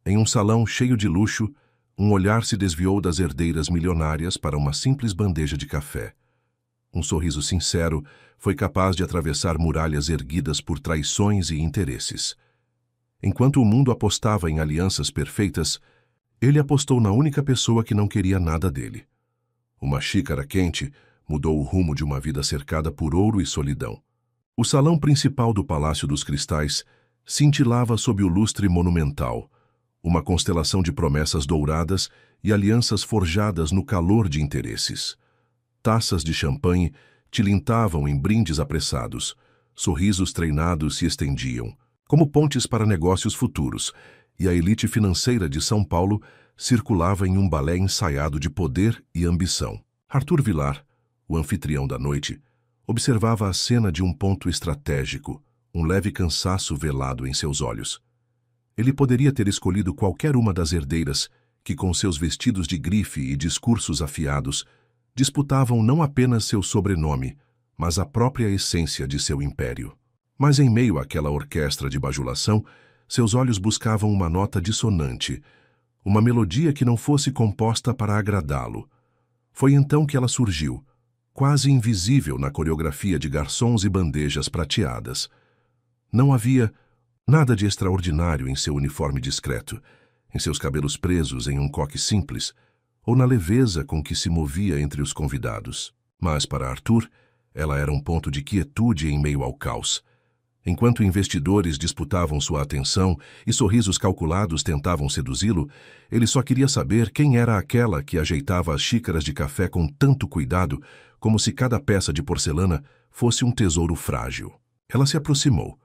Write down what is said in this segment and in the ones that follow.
Em um salão cheio de luxo, um olhar se desviou das herdeiras milionárias para uma simples bandeja de café. Um sorriso sincero foi capaz de atravessar muralhas erguidas por traições e interesses. Enquanto o mundo apostava em alianças perfeitas, ele apostou na única pessoa que não queria nada dele. Uma xícara quente mudou o rumo de uma vida cercada por ouro e solidão. O salão principal do Palácio dos Cristais cintilava sob o lustre monumental, uma constelação de promessas douradas e alianças forjadas no calor de interesses. Taças de champanhe tilintavam em brindes apressados, sorrisos treinados se estendiam, como pontes para negócios futuros, e a elite financeira de São Paulo circulava em um balé ensaiado de poder e ambição. Arthur Vilar, o anfitrião da noite, observava a cena de um ponto estratégico, um leve cansaço velado em seus olhos. Ele poderia ter escolhido qualquer uma das herdeiras que, com seus vestidos de grife e discursos afiados, disputavam não apenas seu sobrenome, mas a própria essência de seu império. Mas em meio àquela orquestra de bajulação, seus olhos buscavam uma nota dissonante, uma melodia que não fosse composta para agradá-lo. Foi então que ela surgiu, quase invisível na coreografia de garçons e bandejas prateadas. Não havia nada de extraordinário em seu uniforme discreto, em seus cabelos presos em um coque simples, ou na leveza com que se movia entre os convidados. Mas, para Arthur, ela era um ponto de quietude em meio ao caos. Enquanto investidores disputavam sua atenção e sorrisos calculados tentavam seduzi-lo, ele só queria saber quem era aquela que ajeitava as xícaras de café com tanto cuidado, como se cada peça de porcelana fosse um tesouro frágil. Ela se aproximou,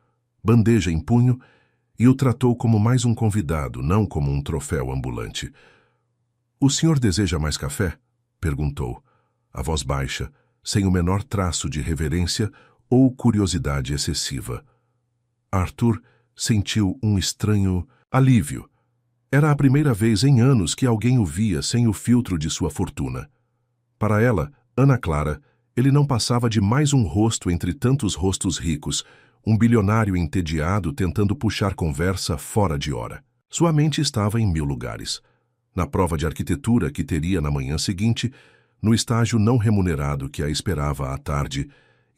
bandeja em punho, e o tratou como mais um convidado, não como um troféu ambulante. "O senhor deseja mais café?" perguntou, a voz baixa, sem o menor traço de reverência ou curiosidade excessiva. Arthur sentiu um estranho alívio. Era a primeira vez em anos que alguém o via sem o filtro de sua fortuna. Para ela, Ana Clara, ele não passava de mais um rosto entre tantos rostos ricos, um bilionário entediado tentando puxar conversa fora de hora. Sua mente estava em 1000 lugares. Na prova de arquitetura que teria na manhã seguinte, no estágio não remunerado que a esperava à tarde,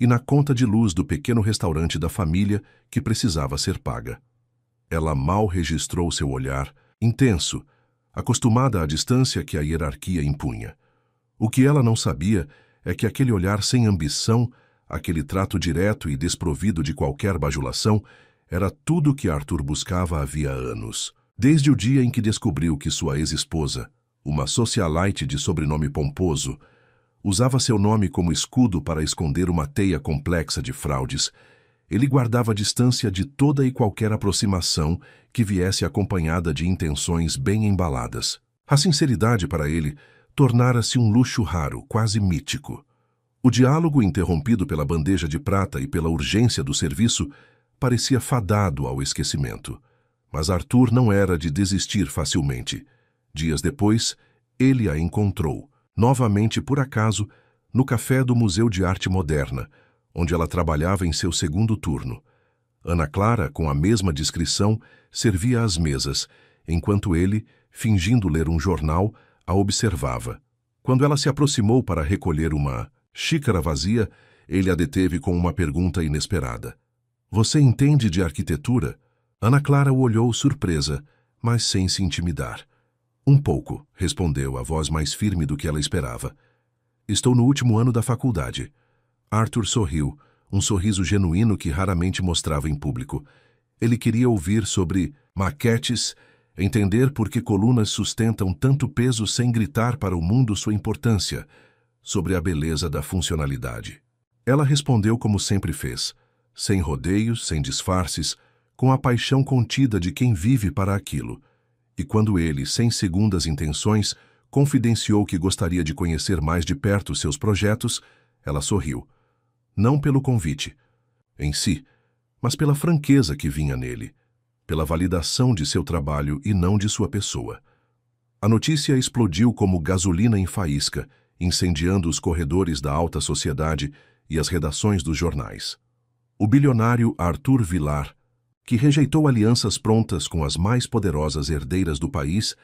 e na conta de luz do pequeno restaurante da família que precisava ser paga. Ela mal registrou seu olhar, intenso, acostumada à distância que a hierarquia impunha. O que ela não sabia é que aquele olhar sem ambição, aquele trato direto e desprovido de qualquer bajulação, era tudo que Arthur buscava havia anos. Desde o dia em que descobriu que sua ex-esposa, uma socialite de sobrenome pomposo, usava seu nome como escudo para esconder uma teia complexa de fraudes, ele guardava distância de toda e qualquer aproximação que viesse acompanhada de intenções bem embaladas. A sinceridade para ele tornara-se um luxo raro, quase mítico. O diálogo, interrompido pela bandeja de prata e pela urgência do serviço, parecia fadado ao esquecimento. Mas Arthur não era de desistir facilmente. Dias depois, ele a encontrou, novamente por acaso, no café do Museu de Arte Moderna, onde ela trabalhava em seu segundo turno. Ana Clara, com a mesma discrição, servia às mesas, enquanto ele, fingindo ler um jornal, a observava. Quando ela se aproximou para recolher uma xícara vazia, ele a deteve com uma pergunta inesperada. "Você entende de arquitetura?" Ana Clara o olhou surpresa, mas sem se intimidar. "Um pouco", respondeu a voz mais firme do que ela esperava. "Estou no último ano da faculdade." Arthur sorriu, um sorriso genuíno que raramente mostrava em público. Ele queria ouvir sobre maquetes, entender por que colunas sustentam tanto peso sem gritar para o mundo sua importância, sobre a beleza da funcionalidade. Ela respondeu como sempre fez, sem rodeios, sem disfarces, com a paixão contida de quem vive para aquilo. E quando ele, sem segundas intenções, confidenciou que gostaria de conhecer mais de perto seus projetos, ela sorriu. Não pelo convite em si, mas pela franqueza que vinha nele, pela validação de seu trabalho e não de sua pessoa. A notícia explodiu como gasolina em faísca, incendiando os corredores da alta sociedade e as redações dos jornais. O bilionário Arthur Vilar, que rejeitou alianças prontas com as mais poderosas herdeiras do país,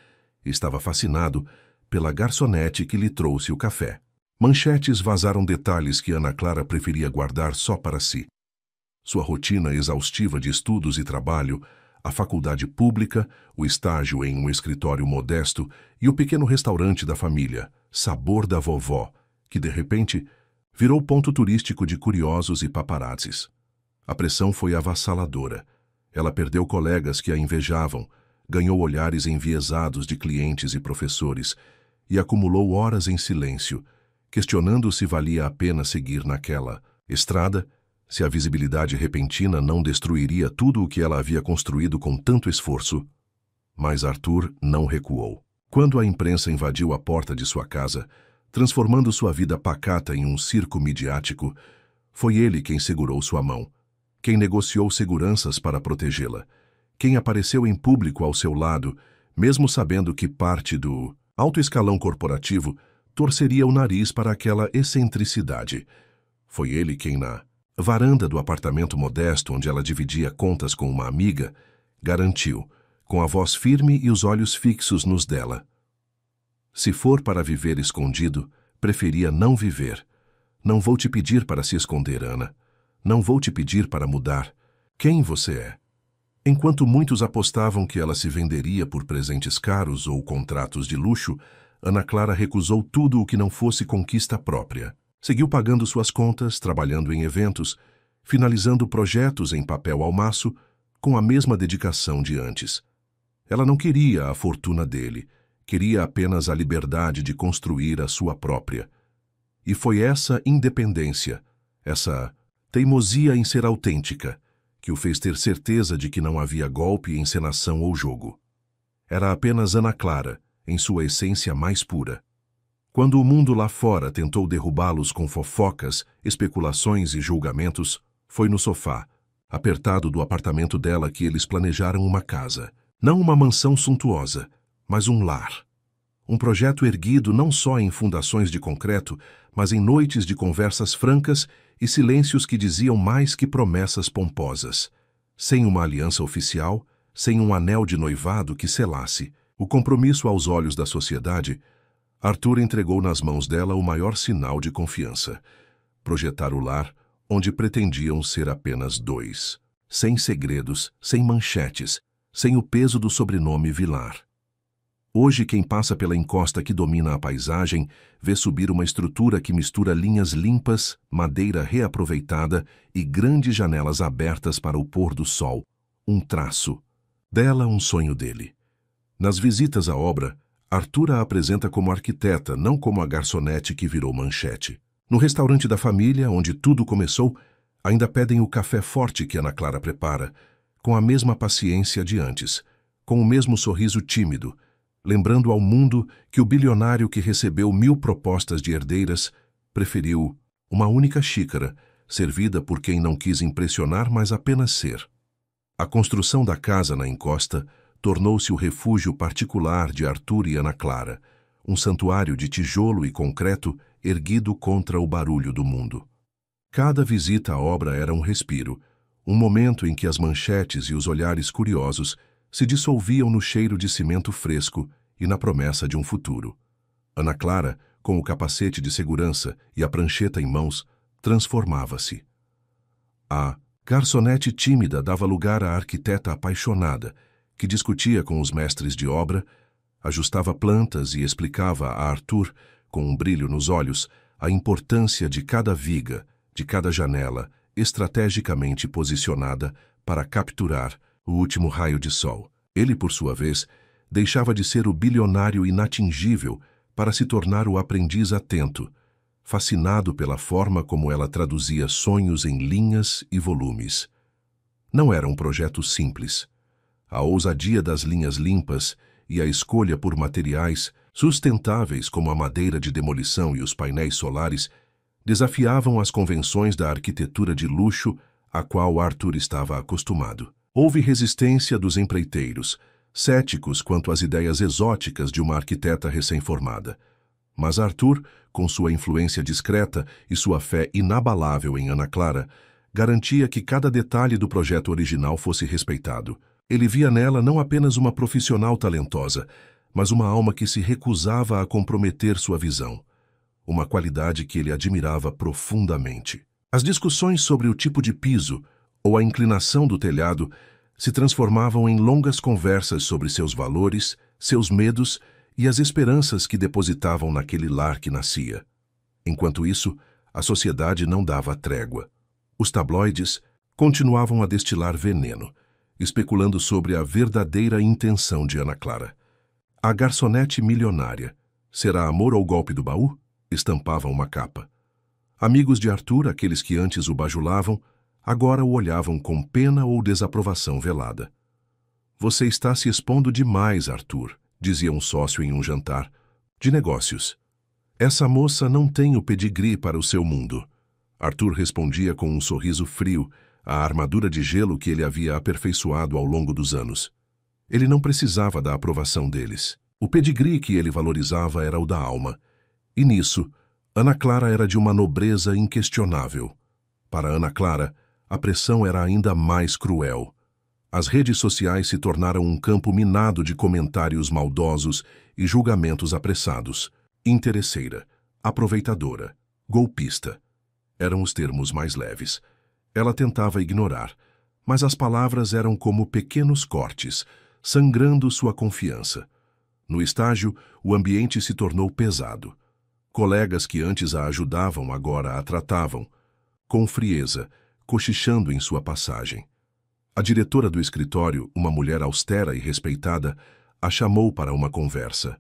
estava fascinado pela garçonete que lhe trouxe o café. Manchetes vazaram detalhes que Ana Clara preferia guardar só para si. Sua rotina exaustiva de estudos e trabalho, a faculdade pública, o estágio em um escritório modesto e o pequeno restaurante da família, Sabor da Vovó, que de repente virou ponto turístico de curiosos e paparazzis. A pressão foi avassaladora. Ela perdeu colegas que a invejavam, ganhou olhares enviesados de clientes e professores e acumulou horas em silêncio, questionando se valia a pena seguir naquela estrada, se a visibilidade repentina não destruiria tudo o que ela havia construído com tanto esforço. Mas Arthur não recuou. Quando a imprensa invadiu a porta de sua casa, transformando sua vida pacata em um circo midiático, foi ele quem segurou sua mão, quem negociou seguranças para protegê-la, quem apareceu em público ao seu lado, mesmo sabendo que parte do alto escalão corporativo torceria o nariz para aquela excentricidade. Foi ele quem, na varanda do apartamento modesto onde ela dividia contas com uma amiga, garantiu, com a voz firme e os olhos fixos nos dela: se for para viver escondido, preferia não viver. Não vou te pedir para se esconder, Ana. Não vou te pedir para mudar. Quem você é? Enquanto muitos apostavam que ela se venderia por presentes caros ou contratos de luxo, Ana Clara recusou tudo o que não fosse conquista própria. Seguiu pagando suas contas, trabalhando em eventos, finalizando projetos em papel ao maço, com a mesma dedicação de antes. Ela não queria a fortuna dele, queria apenas a liberdade de construir a sua própria. E foi essa independência, essa teimosia em ser autêntica, que o fez ter certeza de que não havia golpe, encenação ou jogo. Era apenas Ana Clara, em sua essência mais pura. Quando o mundo lá fora tentou derrubá-los com fofocas, especulações e julgamentos, foi no sofá, apertado do apartamento dela, que eles planejaram uma casa. Não uma mansão suntuosa, mas um lar. Um projeto erguido não só em fundações de concreto, mas em noites de conversas francas e silêncios que diziam mais que promessas pomposas. Sem uma aliança oficial, sem um anel de noivado que selasse o compromisso aos olhos da sociedade, Arthur entregou nas mãos dela o maior sinal de confiança: projetar o lar onde pretendiam ser apenas dois, sem segredos, sem manchetes, sem o peso do sobrenome Vilar. Hoje, quem passa pela encosta que domina a paisagem vê subir uma estrutura que mistura linhas limpas, madeira reaproveitada e grandes janelas abertas para o pôr do sol. Um traço. Dela, um sonho dele. Nas visitas à obra, Arthur a apresenta como arquiteta, não como a garçonete que virou manchete. No restaurante da família, onde tudo começou, ainda pedem o café forte que Ana Clara prepara, com a mesma paciência de antes, com o mesmo sorriso tímido, lembrando ao mundo que o bilionário que recebeu 1000 propostas de herdeiras preferiu uma única xícara, servida por quem não quis impressionar, mas apenas ser. A construção da casa na encosta tornou-se o refúgio particular de Arthur e Ana Clara, um santuário de tijolo e concreto erguido contra o barulho do mundo. Cada visita à obra era um respiro, um momento em que as manchetes e os olhares curiosos se dissolviam no cheiro de cimento fresco e na promessa de um futuro. Ana Clara, com o capacete de segurança e a prancheta em mãos, transformava-se. A garçonete tímida dava lugar à arquiteta apaixonada, que discutia com os mestres de obra, ajustava plantas e explicava a Arthur, com um brilho nos olhos, a importância de cada viga, de cada janela, estrategicamente posicionada para capturar o último raio de sol. Ele, por sua vez, deixava de ser o bilionário inatingível para se tornar o aprendiz atento, fascinado pela forma como ela traduzia sonhos em linhas e volumes. Não era um projeto simples. A ousadia das linhas limpas e a escolha por materiais sustentáveis como a madeira de demolição e os painéis solares desafiavam as convenções da arquitetura de luxo a qual Arthur estava acostumado. Houve resistência dos empreiteiros, céticos quanto às ideias exóticas de uma arquiteta recém-formada. Mas Arthur, com sua influência discreta e sua fé inabalável em Ana Clara, garantia que cada detalhe do projeto original fosse respeitado. Ele via nela não apenas uma profissional talentosa, mas uma alma que se recusava a comprometer sua visão. Uma qualidade que ele admirava profundamente. As discussões sobre o tipo de piso ou a inclinação do telhado se transformavam em longas conversas sobre seus valores, seus medos e as esperanças que depositavam naquele lar que nascia. Enquanto isso, a sociedade não dava trégua. Os tabloides continuavam a destilar veneno, especulando sobre a verdadeira intenção de Ana Clara. A garçonete milionária, será amor ou golpe do baú? Estampavam uma capa. Amigos de Arthur, aqueles que antes o bajulavam, agora o olhavam com pena ou desaprovação velada. Você está se expondo demais, Arthur, dizia um sócio em um jantar de negócios. Essa moça não tem o pedigree para o seu mundo. Arthur respondia com um sorriso frio, a armadura de gelo que ele havia aperfeiçoado ao longo dos anos. Ele não precisava da aprovação deles. O pedigree que ele valorizava era o da alma. E nisso, Ana Clara era de uma nobreza inquestionável. Para Ana Clara, a pressão era ainda mais cruel. As redes sociais se tornaram um campo minado de comentários maldosos e julgamentos apressados. Interesseira, aproveitadora, golpista. Eram os termos mais leves. Ela tentava ignorar, mas as palavras eram como pequenos cortes, sangrando sua confiança. No estágio, o ambiente se tornou pesado. Colegas que antes a ajudavam agora a tratavam, com frieza, cochichando em sua passagem. A diretora do escritório, uma mulher austera e respeitada, a chamou para uma conversa.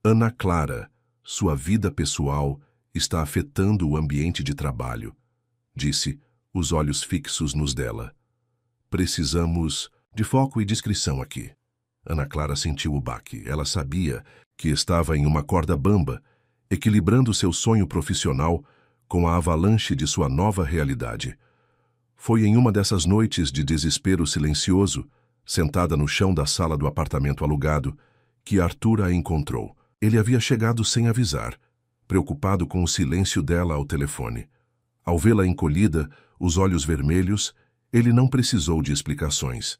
Ana Clara, sua vida pessoal está afetando o ambiente de trabalho, disse, os olhos fixos nos dela. Precisamos de foco e discrição aqui. Ana Clara sentiu o baque. Ela sabia que estava em uma corda bamba, equilibrando seu sonho profissional com a avalanche de sua nova realidade. Foi em uma dessas noites de desespero silencioso, sentada no chão da sala do apartamento alugado, que Arthur a encontrou. Ele havia chegado sem avisar, preocupado com o silêncio dela ao telefone. Ao vê-la encolhida, os olhos vermelhos, ele não precisou de explicações.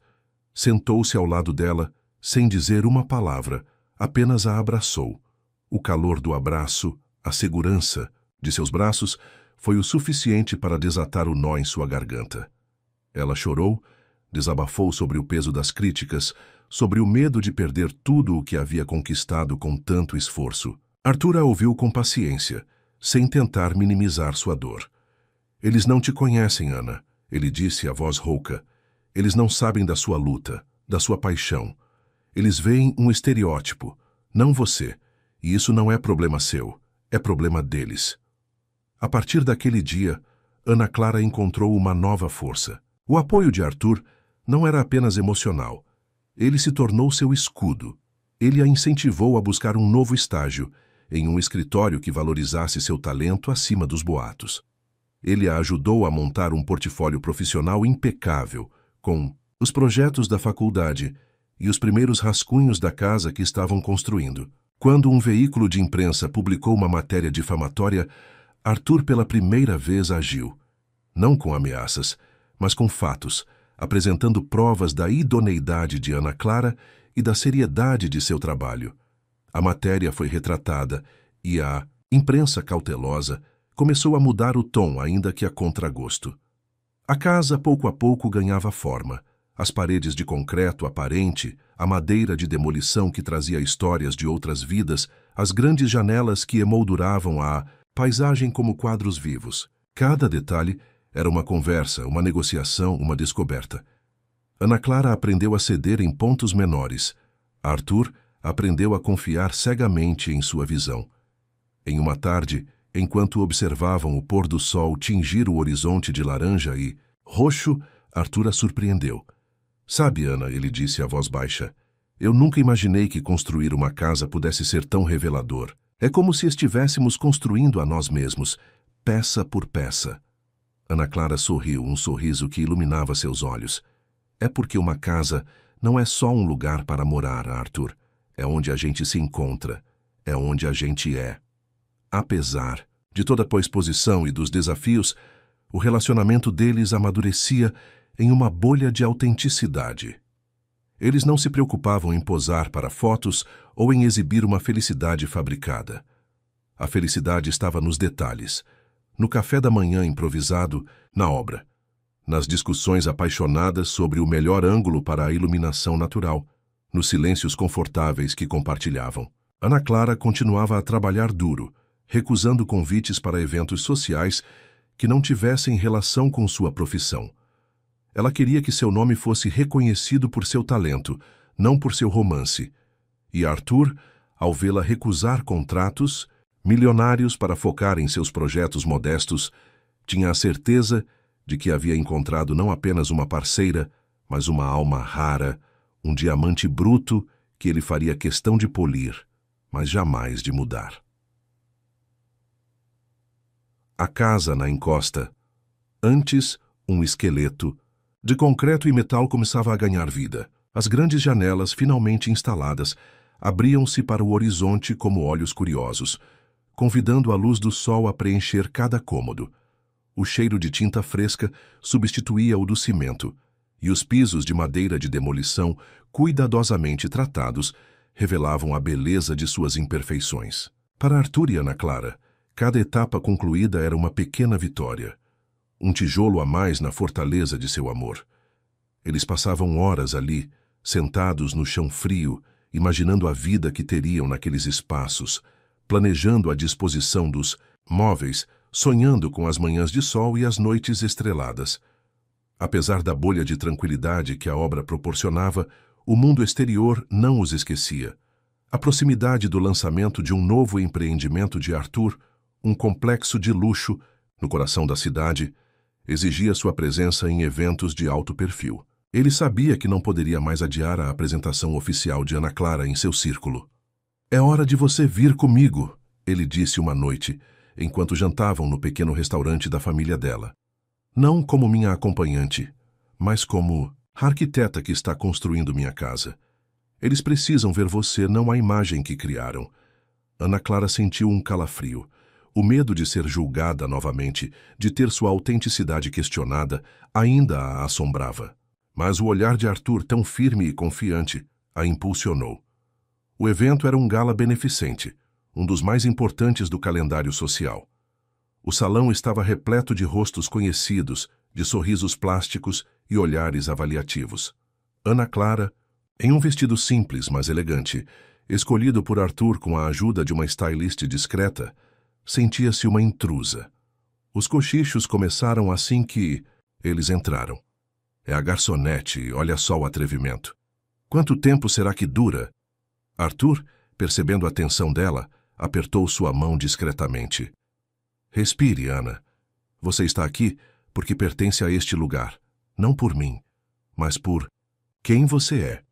Sentou-se ao lado dela, sem dizer uma palavra, apenas a abraçou. O calor do abraço, a segurança de seus braços, foi o suficiente para desatar o nó em sua garganta. Ela chorou, desabafou sobre o peso das críticas, sobre o medo de perder tudo o que havia conquistado com tanto esforço. Arthur a ouviu com paciência, sem tentar minimizar sua dor. Eles não te conhecem, Ana, ele disse a voz rouca. Eles não sabem da sua luta, da sua paixão. Eles veem um estereótipo, não você, e isso não é problema seu, é problema deles. A partir daquele dia, Ana Clara encontrou uma nova força. O apoio de Arthur não era apenas emocional. Ele se tornou seu escudo. Ele a incentivou a buscar um novo estágio, em um escritório que valorizasse seu talento acima dos boatos. Ele a ajudou a montar um portfólio profissional impecável, com os projetos da faculdade e os primeiros rascunhos da casa que estavam construindo. Quando um veículo de imprensa publicou uma matéria difamatória, Arthur pela primeira vez agiu. Não com ameaças, mas com fatos, apresentando provas da idoneidade de Ana Clara e da seriedade de seu trabalho. A matéria foi retratada e a imprensa cautelosa começou a mudar o tom, ainda que a contragosto. A casa, pouco a pouco, ganhava forma. As paredes de concreto aparente, a madeira de demolição que trazia histórias de outras vidas, as grandes janelas que emolduravam a paisagem como quadros vivos. Cada detalhe era uma conversa, uma negociação, uma descoberta. Ana Clara aprendeu a ceder em pontos menores. Arthur aprendeu a confiar cegamente em sua visão. Em uma tarde, enquanto observavam o pôr do sol tingir o horizonte de laranja e roxo, Arthur a surpreendeu. Sabe, Ana, ele disse a voz baixa, eu nunca imaginei que construir uma casa pudesse ser tão revelador. É como se estivéssemos construindo a nós mesmos, peça por peça. Ana Clara sorriu, um sorriso que iluminava seus olhos. É porque uma casa não é só um lugar para morar, Arthur. É onde a gente se encontra. É onde a gente é. Apesar de toda a exposição e dos desafios, O relacionamento deles amadurecia em uma bolha de autenticidade. Eles não se preocupavam em posar para fotos ou em exibir uma felicidade fabricada. A felicidade estava nos detalhes, no café da manhã improvisado, na obra, nas discussões apaixonadas sobre o melhor ângulo para a iluminação natural, nos silêncios confortáveis que compartilhavam. Ana Clara continuava a trabalhar duro, recusando convites para eventos sociais que não tivessem relação com sua profissão. Ela queria que seu nome fosse reconhecido por seu talento, não por seu romance. E Arthur, ao vê-la recusar contratos milionários para focar em seus projetos modestos, tinha a certeza de que havia encontrado não apenas uma parceira, mas uma alma rara, um diamante bruto que ele faria questão de polir, mas jamais de mudar. A casa na encosta. Antes, um esqueleto. De concreto e metal começava a ganhar vida. As grandes janelas, finalmente instaladas, abriam-se para o horizonte como olhos curiosos, convidando a luz do sol a preencher cada cômodo. O cheiro de tinta fresca substituía o do cimento, e os pisos de madeira de demolição, cuidadosamente tratados, revelavam a beleza de suas imperfeições. Para Arthur e Ana Clara, cada etapa concluída era uma pequena vitória, um tijolo a mais na fortaleza de seu amor. Eles passavam horas ali, sentados no chão frio, imaginando a vida que teriam naqueles espaços, planejando a disposição dos móveis, sonhando com as manhãs de sol e as noites estreladas. Apesar da bolha de tranquilidade que a obra proporcionava, o mundo exterior não os esquecia. A proximidade do lançamento de um novo empreendimento de Arthur, um complexo de luxo, no coração da cidade, exigia sua presença em eventos de alto perfil. Ele sabia que não poderia mais adiar a apresentação oficial de Ana Clara em seu círculo. "É hora de você vir comigo", ele disse uma noite, enquanto jantavam no pequeno restaurante da família dela. "Não como minha acompanhante, mas como a arquiteta que está construindo minha casa. Eles precisam ver você, não a imagem que criaram." Ana Clara sentiu um calafrio. O medo de ser julgada novamente, de ter sua autenticidade questionada, ainda a assombrava. Mas o olhar de Arthur, tão firme e confiante, a impulsionou. O evento era um gala beneficente, um dos mais importantes do calendário social. O salão estava repleto de rostos conhecidos, de sorrisos plásticos e olhares avaliativos. Ana Clara, em um vestido simples, mas elegante, escolhido por Arthur com a ajuda de uma stylist discreta, sentia-se uma intrusa. Os cochichos começaram assim que eles entraram. "É a garçonete, olha só o atrevimento. Quanto tempo será que dura?" Arthur, percebendo a tensão dela, apertou sua mão discretamente. "Respire, Ana. Você está aqui porque pertence a este lugar, não por mim, mas por quem você é."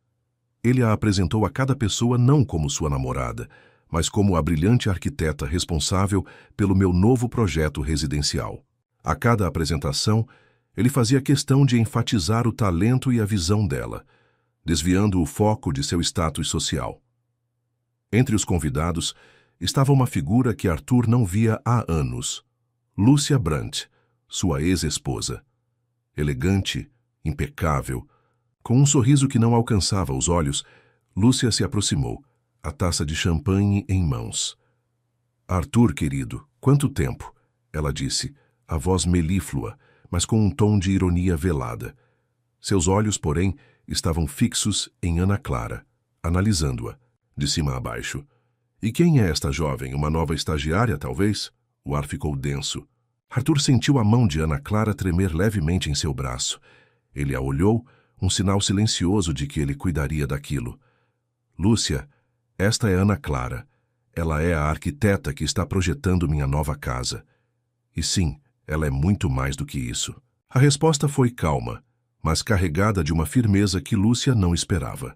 Ele a apresentou a cada pessoa não como sua namorada, mas como a brilhante arquiteta responsável pelo meu novo projeto residencial. A cada apresentação, ele fazia questão de enfatizar o talento e a visão dela, desviando o foco de seu status social. Entre os convidados estava uma figura que Arthur não via há anos: Lúcia Brandt, sua ex-esposa. Elegante, impecável, com um sorriso que não alcançava os olhos, Lúcia se aproximou, a taça de champanhe em mãos. "Arthur, querido, quanto tempo?" ela disse, a voz melíflua, mas com um tom de ironia velada. Seus olhos, porém, estavam fixos em Ana Clara, analisando-a, de cima a baixo. "E quem é esta jovem? Uma nova estagiária, talvez?" O ar ficou denso. Arthur sentiu a mão de Ana Clara tremer levemente em seu braço. Ele a olhou, um sinal silencioso de que ele cuidaria daquilo. "Lúcia, esta é Ana Clara. Ela é a arquiteta que está projetando minha nova casa. E sim, ela é muito mais do que isso." A resposta foi calma, mas carregada de uma firmeza que Lúcia não esperava.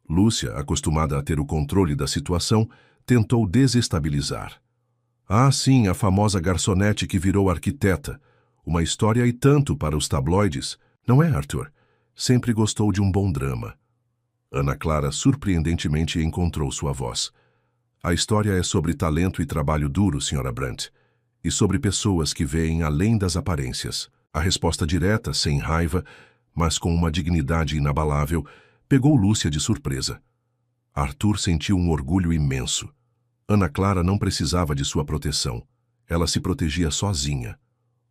Lúcia, acostumada a ter o controle da situação, tentou desestabilizar. "Ah, sim, a famosa garçonete que virou arquiteta. Uma história e tanto para os tabloides. Não é, Arthur? Sempre gostou de um bom drama." Ana Clara surpreendentemente encontrou sua voz. "A história é sobre talento e trabalho duro, Sra. Brandt. e sobre pessoas que veem além das aparências. A resposta direta, sem raiva, mas com uma dignidade inabalável, pegou Lúcia de surpresa. Arthur sentiu um orgulho imenso. Ana Clara não precisava de sua proteção. Ela se protegia sozinha.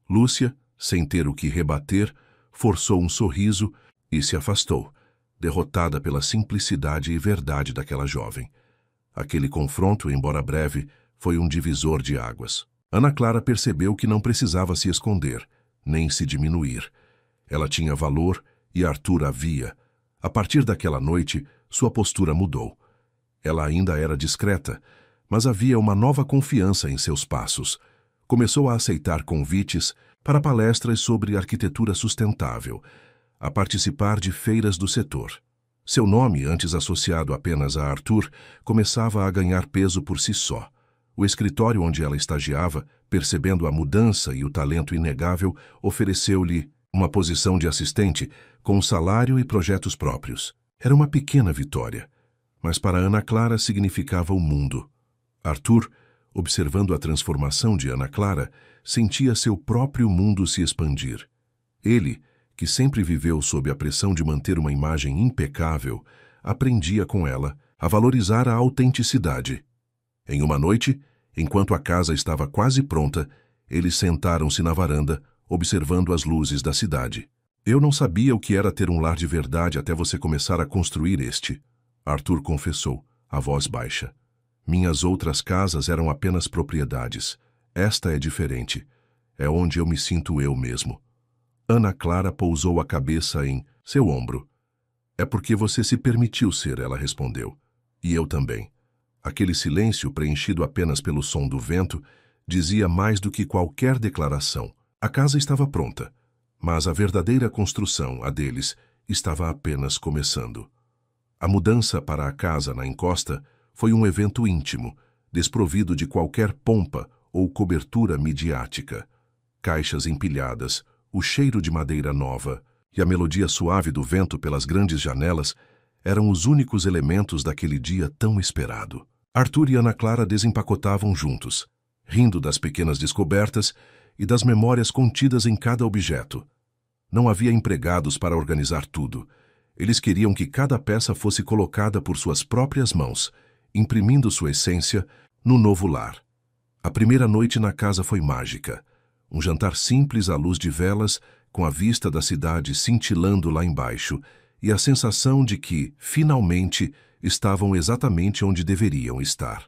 Lúcia, sem ter o que rebater, forçou um sorriso e se afastou, derrotada pela simplicidade e verdade daquela jovem. Aquele confronto, embora breve, foi um divisor de águas. Ana Clara percebeu que não precisava se esconder, nem se diminuir. Ela tinha valor e Arthur a via. A partir daquela noite, sua postura mudou. Ela ainda era discreta, mas havia uma nova confiança em seus passos. Começou a aceitar convites para palestras sobre arquitetura sustentável, a participar de feiras do setor. Seu nome, antes associado apenas a Arthur, começava a ganhar peso por si só. O escritório onde ela estagiava, percebendo a mudança e o talento inegável, ofereceu-lhe uma posição de assistente com salário e projetos próprios. Era uma pequena vitória, mas para Ana Clara significava o mundo. Arthur, observando a transformação de Ana Clara, sentia seu próprio mundo se expandir. Ele, que sempre viveu sob a pressão de manter uma imagem impecável, aprendia com ela a valorizar a autenticidade. Em uma noite, enquanto a casa estava quase pronta, eles sentaram-se na varanda, observando as luzes da cidade. Eu não sabia o que era ter um lar de verdade até você começar a construir este, Arthur confessou, a voz baixa. Minhas outras casas eram apenas propriedades. Esta é diferente. É onde eu me sinto eu mesmo. Ana Clara pousou a cabeça em seu ombro. É porque você se permitiu ser, ela respondeu. E eu também. Aquele silêncio, preenchido apenas pelo som do vento, dizia mais do que qualquer declaração. A casa estava pronta, mas a verdadeira construção, a deles, estava apenas começando. A mudança para a casa na encosta foi um evento íntimo, desprovido de qualquer pompa ou cobertura midiática. Caixas empilhadas, o cheiro de madeira nova e a melodia suave do vento pelas grandes janelas eram os únicos elementos daquele dia tão esperado. Arthur e Ana Clara desempacotavam juntos, rindo das pequenas descobertas e das memórias contidas em cada objeto. Não havia empregados para organizar tudo. Eles queriam que cada peça fosse colocada por suas próprias mãos, imprimindo sua essência no novo lar. A primeira noite na casa foi mágica. Um jantar simples à luz de velas, com a vista da cidade cintilando lá embaixo, e a sensação de que, finalmente, estavam exatamente onde deveriam estar.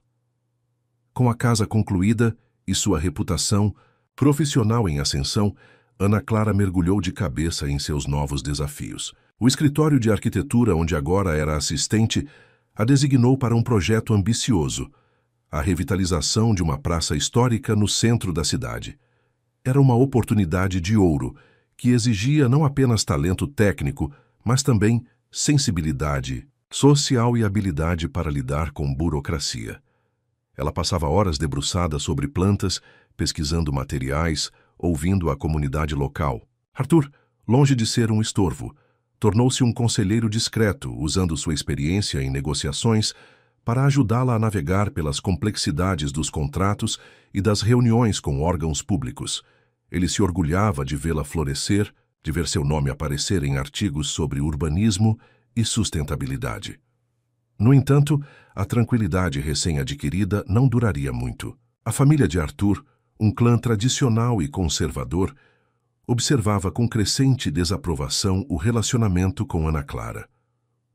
Com a casa concluída e sua reputação profissional em ascensão, Ana Clara mergulhou de cabeça em seus novos desafios. O escritório de arquitetura, onde agora era assistente, a designou para um projeto ambicioso, a revitalização de uma praça histórica no centro da cidade. Era uma oportunidade de ouro, que exigia não apenas talento técnico, mas também sensibilidade social e habilidade para lidar com burocracia. Ela passava horas debruçada sobre plantas, pesquisando materiais, ouvindo a comunidade local. Arthur, longe de ser um estorvo, tornou-se um conselheiro discreto, usando sua experiência em negociações para ajudá-la a navegar pelas complexidades dos contratos e das reuniões com órgãos públicos. Ele se orgulhava de vê-la florescer, de ver seu nome aparecer em artigos sobre urbanismo e sustentabilidade. No entanto, a tranquilidade recém-adquirida não duraria muito. A família de Arthur, um clã tradicional e conservador, observava com crescente desaprovação o relacionamento com Ana Clara.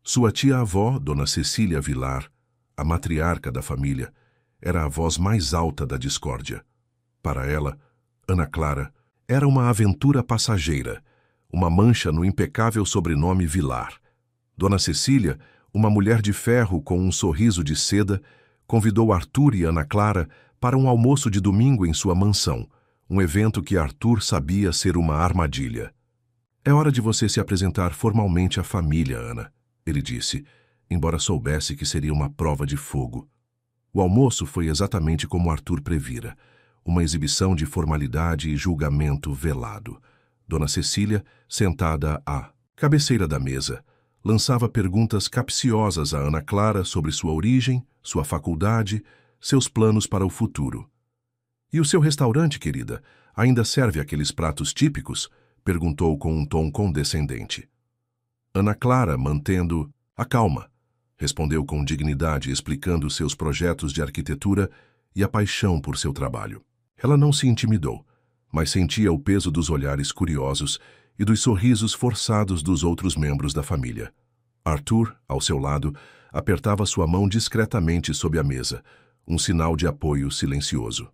Sua tia-avó, Dona Cecília Vilar, a matriarca da família, era a voz mais alta da discórdia. Para ela, Ana Clara era uma aventura passageira, uma mancha no impecável sobrenome Vilar. Dona Cecília, uma mulher de ferro com um sorriso de seda, convidou Arthur e Ana Clara para um almoço de domingo em sua mansão, um evento que Arthur sabia ser uma armadilha. É hora de você se apresentar formalmente à família, Ana, ele disse, embora soubesse que seria uma prova de fogo. O almoço foi exatamente como Arthur previra, uma exibição de formalidade e julgamento velado. Dona Cecília, sentada à cabeceira da mesa, lançava perguntas capciosas a Ana Clara sobre sua origem, sua faculdade, seus planos para o futuro. E o seu restaurante, querida, ainda serve aqueles pratos típicos? Perguntou com um tom condescendente. Ana Clara, mantendo a calma, respondeu com dignidade, explicando seus projetos de arquitetura e a paixão por seu trabalho. Ela não se intimidou, mas sentia o peso dos olhares curiosos e dos sorrisos forçados dos outros membros da família. Arthur, ao seu lado, apertava sua mão discretamente sob a mesa, um sinal de apoio silencioso.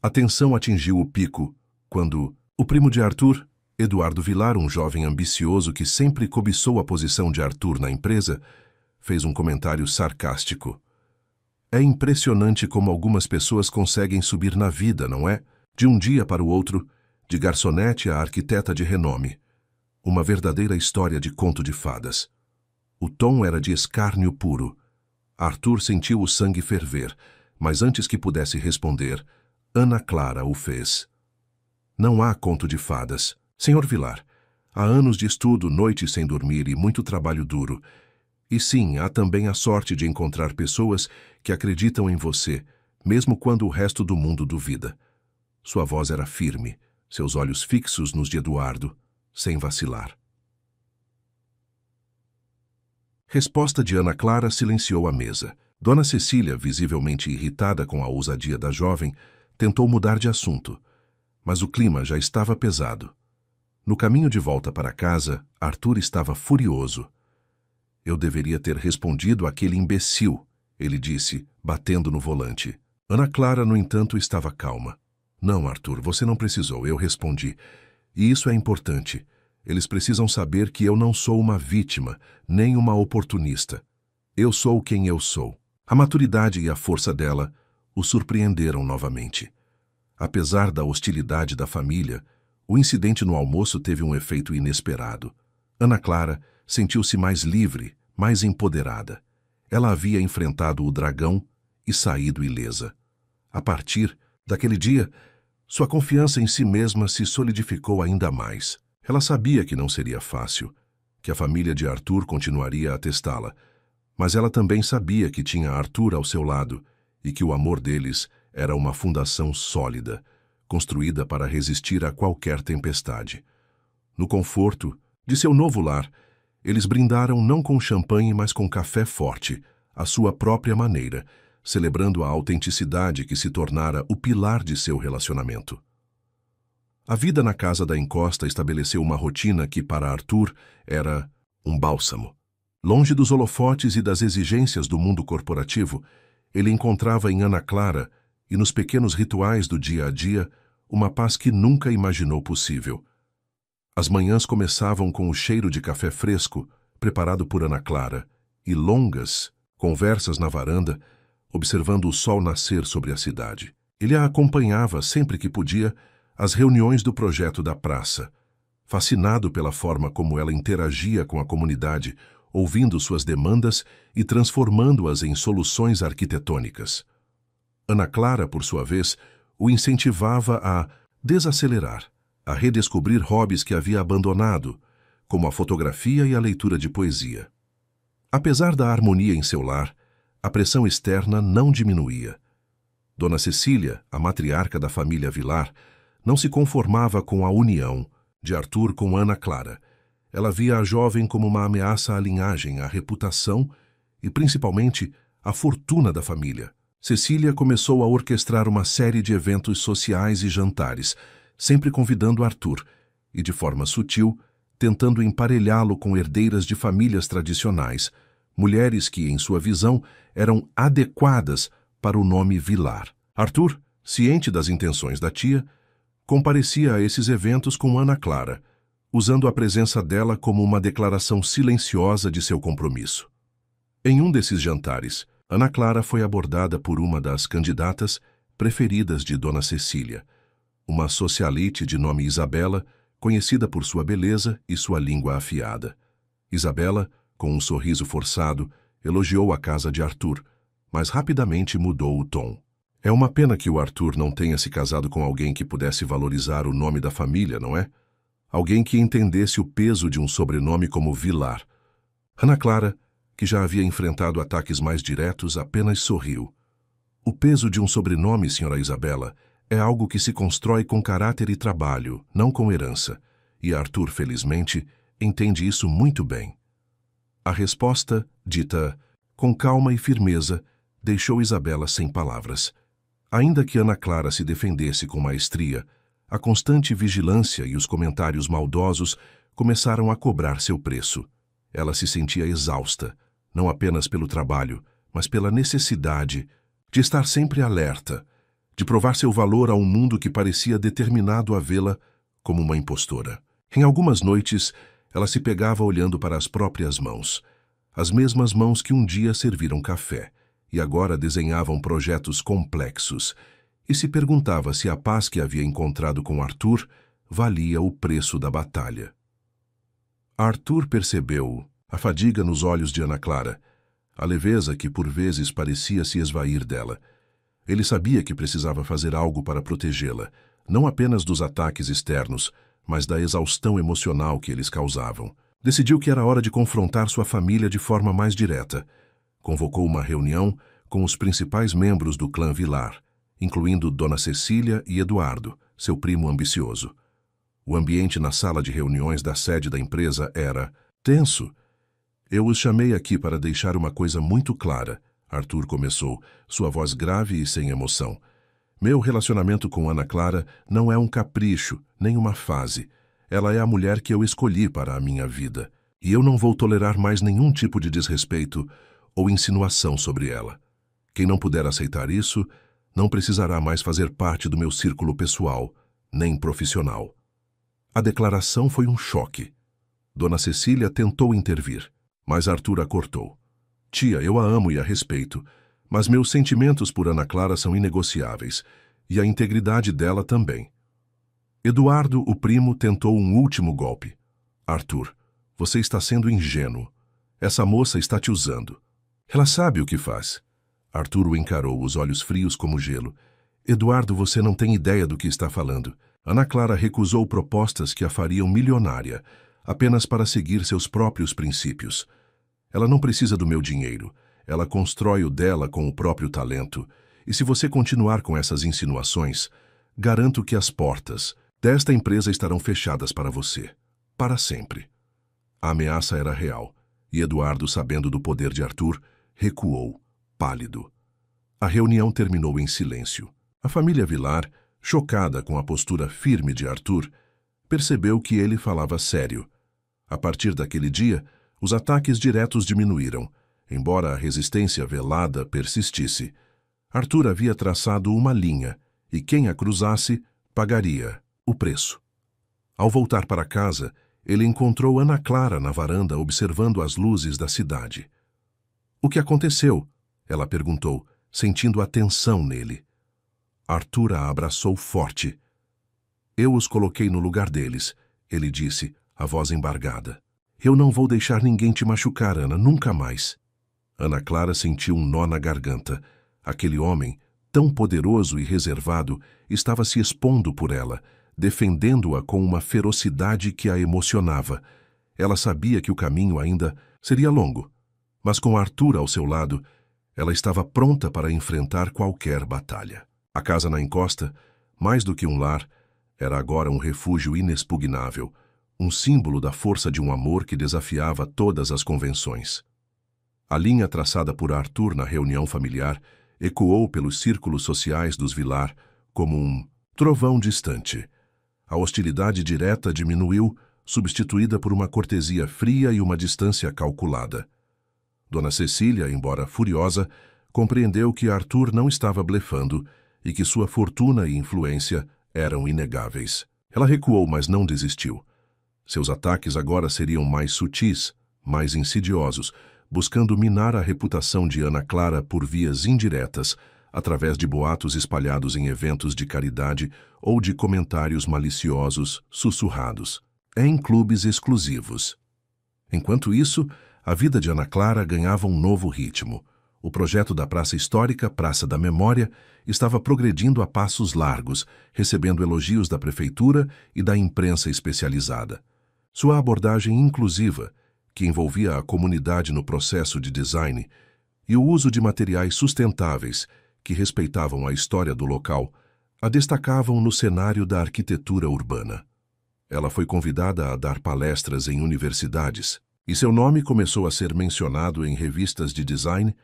A tensão atingiu o pico quando o primo de Arthur, Eduardo Vilar, um jovem ambicioso que sempre cobiçou a posição de Arthur na empresa, fez um comentário sarcástico. É impressionante como algumas pessoas conseguem subir na vida, não é? De um dia para o outro, de garçonete a arquiteta de renome. Uma verdadeira história de conto de fadas. O tom era de escárnio puro. Arthur sentiu o sangue ferver, mas antes que pudesse responder, Ana Clara o fez. Não há conto de fadas. Senhor Vilar, há anos de estudo, noites sem dormir e muito trabalho duro. E sim, há também a sorte de encontrar pessoas que acreditam em você, mesmo quando o resto do mundo duvida. Sua voz era firme, seus olhos fixos nos de Eduardo, sem vacilar. Resposta de Ana Clara silenciou a mesa. Dona Cecília, visivelmente irritada com a ousadia da jovem, tentou mudar de assunto, mas o clima já estava pesado. No caminho de volta para casa, Arthur estava furioso. Eu deveria ter respondido àquele imbecil, ele disse, batendo no volante. Ana Clara, no entanto, estava calma. Não, Arthur, você não precisou, eu respondi. E isso é importante. Eles precisam saber que eu não sou uma vítima, nem uma oportunista. Eu sou quem eu sou. A maturidade e a força dela o surpreenderam novamente. Apesar da hostilidade da família, o incidente no almoço teve um efeito inesperado. Ana Clara sentiu-se mais livre, mais empoderada. Ela havia enfrentado o dragão e saído ilesa. A partir daquele dia, sua confiança em si mesma se solidificou ainda mais. Ela sabia que não seria fácil, que a família de Arthur continuaria a testá-la, mas ela também sabia que tinha Arthur ao seu lado e que o amor deles era uma fundação sólida, construída para resistir a qualquer tempestade. No conforto de seu novo lar, eles brindaram não com champanhe, mas com café forte, à sua própria maneira, celebrando a autenticidade que se tornara o pilar de seu relacionamento. A vida na casa da encosta estabeleceu uma rotina que, para Arthur, era um bálsamo. Longe dos holofotes e das exigências do mundo corporativo, ele encontrava em Ana Clara e nos pequenos rituais do dia a dia uma paz que nunca imaginou possível. As manhãs começavam com o cheiro de café fresco, preparado por Ana Clara, e longas conversas na varanda, observando o sol nascer sobre a cidade. Ele a acompanhava sempre que podia às reuniões do projeto da praça, fascinado pela forma como ela interagia com a comunidade, ouvindo suas demandas e transformando-as em soluções arquitetônicas. Ana Clara, por sua vez, o incentivava a desacelerar, a redescobrir hobbies que havia abandonado, como a fotografia e a leitura de poesia. Apesar da harmonia em seu lar, a pressão externa não diminuía. Dona Cecília, a matriarca da família Vilar, não se conformava com a união de Arthur com Ana Clara. Ela via a jovem como uma ameaça à linhagem, à reputação e, principalmente, à fortuna da família. Cecília começou a orquestrar uma série de eventos sociais e jantares, sempre convidando Arthur, e de forma sutil, tentando emparelhá-lo com herdeiras de famílias tradicionais, mulheres que, em sua visão, eram adequadas para o nome Vilar. Arthur, ciente das intenções da tia, comparecia a esses eventos com Ana Clara, usando a presença dela como uma declaração silenciosa de seu compromisso. Em um desses jantares, Ana Clara foi abordada por uma das candidatas preferidas de Dona Cecília, uma socialite de nome Isabela, conhecida por sua beleza e sua língua afiada. Isabela, com um sorriso forçado, elogiou a casa de Arthur, mas rapidamente mudou o tom. É uma pena que o Arthur não tenha se casado com alguém que pudesse valorizar o nome da família, não é? Alguém que entendesse o peso de um sobrenome como Vilar. Ana Clara, que já havia enfrentado ataques mais diretos, apenas sorriu. O peso de um sobrenome, senhora Isabela, É algo que se constrói com caráter e trabalho, não com herança. E Arthur, felizmente, entende isso muito bem. A resposta, dita com calma e firmeza, deixou Isabela sem palavras. Ainda que Ana Clara se defendesse com maestria, a constante vigilância e os comentários maldosos começaram a cobrar seu preço. Ela se sentia exausta, não apenas pelo trabalho, mas pela necessidade de estar sempre alerta, de provar seu valor a um mundo que parecia determinado a vê-la como uma impostora. Em algumas noites, ela se pegava olhando para as próprias mãos, as mesmas mãos que um dia serviram café e agora desenhavam projetos complexos, e se perguntava se a paz que havia encontrado com Arthur valia o preço da batalha. Arthur percebeu a fadiga nos olhos de Ana Clara, a leveza que por vezes parecia se esvair dela. Ele sabia que precisava fazer algo para protegê-la, não apenas dos ataques externos, mas da exaustão emocional que eles causavam. Decidiu que era hora de confrontar sua família de forma mais direta. Convocou uma reunião com os principais membros do clã Vilar, incluindo Dona Cecília e Eduardo, seu primo ambicioso. O ambiente na sala de reuniões da sede da empresa era tenso. Eu os chamei aqui para deixar uma coisa muito clara, Arthur começou, sua voz grave e sem emoção. Meu relacionamento com Ana Clara não é um capricho, nem uma fase. Ela é a mulher que eu escolhi para a minha vida, e eu não vou tolerar mais nenhum tipo de desrespeito ou insinuação sobre ela. Quem não puder aceitar isso, não precisará mais fazer parte do meu círculo pessoal, nem profissional. A declaração foi um choque. Dona Cecília tentou intervir, mas Arthur a cortou. Tia, eu a amo e a respeito, mas meus sentimentos por Ana Clara são inegociáveis, e a integridade dela também. Eduardo, o primo, tentou um último golpe. Arthur, você está sendo ingênuo. Essa moça está te usando. Ela sabe o que faz. Arthur o encarou, os olhos frios como gelo. Eduardo, você não tem ideia do que está falando. Ana Clara recusou propostas que a fariam milionária, apenas para seguir seus próprios princípios. Ela não precisa do meu dinheiro. Ela constrói o dela com o próprio talento. E se você continuar com essas insinuações, garanto que as portas desta empresa estarão fechadas para você. Para sempre. A ameaça era real, e Eduardo, sabendo do poder de Arthur, recuou, pálido. A reunião terminou em silêncio. A família Vilar, chocada com a postura firme de Arthur, percebeu que ele falava sério. A partir daquele dia, os ataques diretos diminuíram, embora a resistência velada persistisse. Arthur havia traçado uma linha, e quem a cruzasse pagaria o preço. Ao voltar para casa, ele encontrou Ana Clara na varanda observando as luzes da cidade. O que aconteceu? Ela perguntou, sentindo a tensão nele. Arthur a abraçou forte. Eu os coloquei no lugar deles, ele disse, a voz embargada. Eu não vou deixar ninguém te machucar, Ana, nunca mais. Ana Clara sentiu um nó na garganta. Aquele homem, tão poderoso e reservado, estava se expondo por ela, defendendo-a com uma ferocidade que a emocionava. Ela sabia que o caminho ainda seria longo, mas com Arthur ao seu lado, ela estava pronta para enfrentar qualquer batalha. A casa na encosta, mais do que um lar, era agora um refúgio inexpugnável, um símbolo da força de um amor que desafiava todas as convenções. A linha traçada por Arthur na reunião familiar ecoou pelos círculos sociais dos Vilar como um trovão distante. A hostilidade direta diminuiu, substituída por uma cortesia fria e uma distância calculada. Dona Cecília, embora furiosa, compreendeu que Arthur não estava blefando e que sua fortuna e influência eram inegáveis. Ela recuou, mas não desistiu. Seus ataques agora seriam mais sutis, mais insidiosos, buscando minar a reputação de Ana Clara por vias indiretas, através de boatos espalhados em eventos de caridade ou de comentários maliciosos sussurrados, em clubes exclusivos. Enquanto isso, a vida de Ana Clara ganhava um novo ritmo. O projeto da Praça Histórica, Praça da Memória, estava progredindo a passos largos, recebendo elogios da prefeitura e da imprensa especializada. Sua abordagem inclusiva, que envolvia a comunidade no processo de design, e o uso de materiais sustentáveis que respeitavam a história do local, a destacavam no cenário da arquitetura urbana. Ela foi convidada a dar palestras em universidades, e seu nome começou a ser mencionado em revistas de design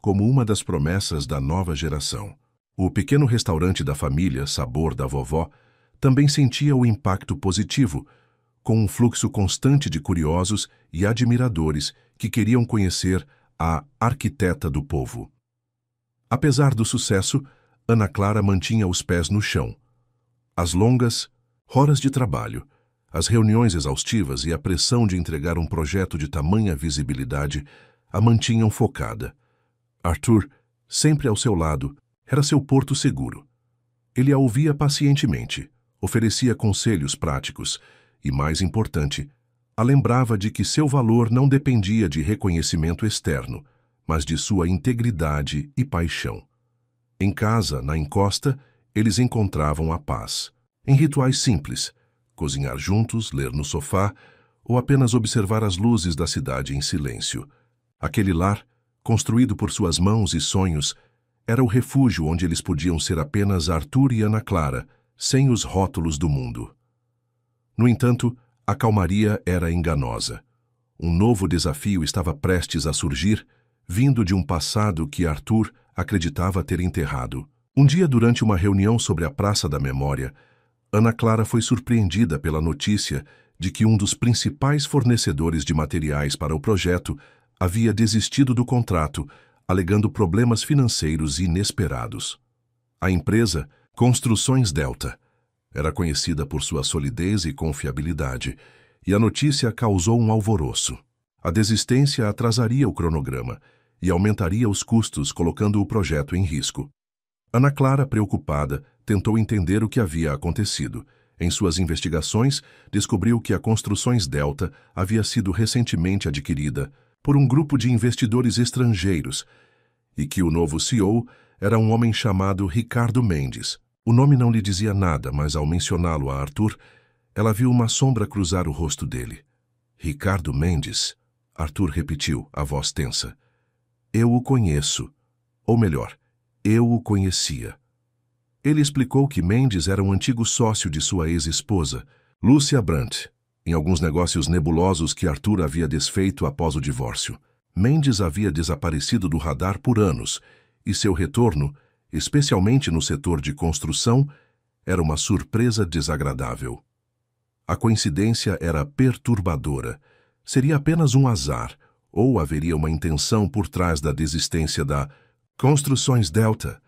como uma das promessas da nova geração. O pequeno restaurante da família, Sabor da Vovó, também sentia o impacto positivo, com um fluxo constante de curiosos e admiradores que queriam conhecer a arquiteta do povo. Apesar do sucesso, Ana Clara mantinha os pés no chão. As longas horas de trabalho, as reuniões exaustivas e a pressão de entregar um projeto de tamanha visibilidade a mantinham focada. Arthur, sempre ao seu lado, era seu porto seguro. Ele a ouvia pacientemente, oferecia conselhos práticos e, mais importante, a lembrava de que seu valor não dependia de reconhecimento externo, mas de sua integridade e paixão. Em casa, na encosta, eles encontravam a paz. Em rituais simples, cozinhar juntos, ler no sofá ou apenas observar as luzes da cidade em silêncio. Aquele lar, construído por suas mãos e sonhos, era o refúgio onde eles podiam ser apenas Arthur e Ana Clara, sem os rótulos do mundo. No entanto, a calmaria era enganosa. Um novo desafio estava prestes a surgir, vindo de um passado que Arthur acreditava ter enterrado. Um dia, durante uma reunião sobre a Praça da Memória, Ana Clara foi surpreendida pela notícia de que um dos principais fornecedores de materiais para o projeto havia desistido do contrato, alegando problemas financeiros inesperados. A empresa, Construções Delta, era conhecida por sua solidez e confiabilidade, e a notícia causou um alvoroço. A desistência atrasaria o cronograma e aumentaria os custos, colocando o projeto em risco. Ana Clara, preocupada, tentou entender o que havia acontecido. Em suas investigações, descobriu que a Construções Delta havia sido recentemente adquirida por um grupo de investidores estrangeiros e que o novo CEO era um homem chamado Ricardo Mendes. O nome não lhe dizia nada, mas ao mencioná-lo a Arthur, ela viu uma sombra cruzar o rosto dele. Ricardo Mendes, Arthur repetiu, a voz tensa. Eu o conheço. Ou melhor, eu o conhecia. Ele explicou que Mendes era um antigo sócio de sua ex-esposa, Lúcia Brandt, em alguns negócios nebulosos que Arthur havia desfeito após o divórcio. Mendes havia desaparecido do radar por anos, e seu retorno, especialmente no setor de construção, era uma surpresa desagradável. A coincidência era perturbadora. Seria apenas um azar, ou haveria uma intenção por trás da desistência da Construções Delta?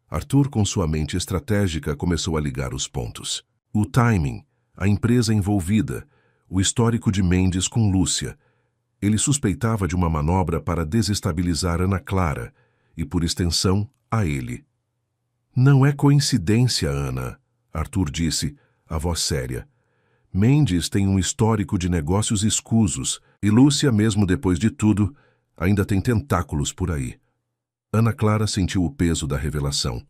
Arthur, com sua mente estratégica, começou a ligar os pontos. O timing, a empresa envolvida, o histórico de Mendes com Lúcia. Ele suspeitava de uma manobra para desestabilizar Ana Clara e, por extensão, a ele. Não é coincidência, Ana, Arthur disse, a voz séria. Mendes tem um histórico de negócios escusos e Lúcia, mesmo depois de tudo, ainda tem tentáculos por aí. Ana Clara sentiu o peso da revelação.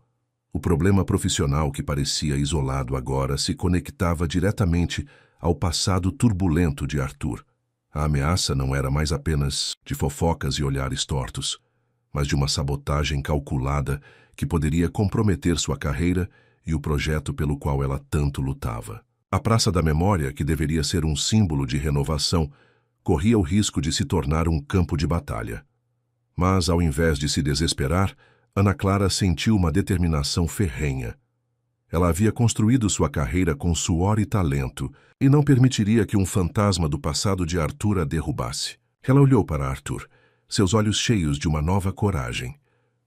O problema profissional que parecia isolado agora se conectava diretamente ao passado turbulento de Arthur. A ameaça não era mais apenas de fofocas e olhares tortos, mas de uma sabotagem calculada que poderia comprometer sua carreira e o projeto pelo qual ela tanto lutava. A Praça da Memória, que deveria ser um símbolo de renovação, corria o risco de se tornar um campo de batalha. Mas, ao invés de se desesperar, Ana Clara sentiu uma determinação ferrenha. Ela havia construído sua carreira com suor e talento, e não permitiria que um fantasma do passado de Arthur a derrubasse. Ela olhou para Arthur, seus olhos cheios de uma nova coragem.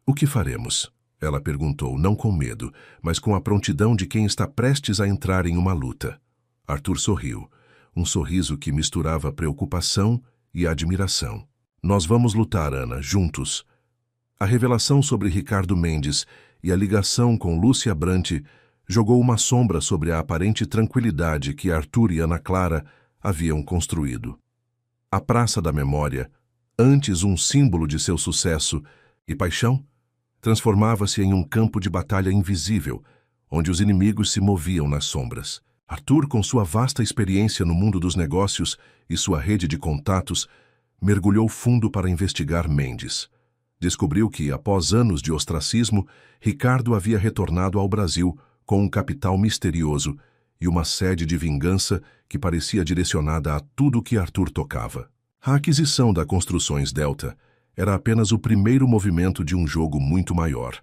O que faremos? Ela perguntou, não com medo, mas com a prontidão de quem está prestes a entrar em uma luta. Arthur sorriu, um sorriso que misturava preocupação e admiração. Nós vamos lutar, Ana, juntos. A revelação sobre Ricardo Mendes e a ligação com Lúcia Brandt jogou uma sombra sobre a aparente tranquilidade que Arthur e Ana Clara haviam construído. A Praça da Memória, antes um símbolo de seu sucesso e paixão, transformava-se em um campo de batalha invisível, onde os inimigos se moviam nas sombras. Arthur, com sua vasta experiência no mundo dos negócios e sua rede de contatos, mergulhou fundo para investigar Mendes. Descobriu que, após anos de ostracismo, Ricardo havia retornado ao Brasil com um capital misterioso e uma sede de vingança que parecia direcionada a tudo que Arthur tocava. A aquisição da Construções Delta era apenas o primeiro movimento de um jogo muito maior.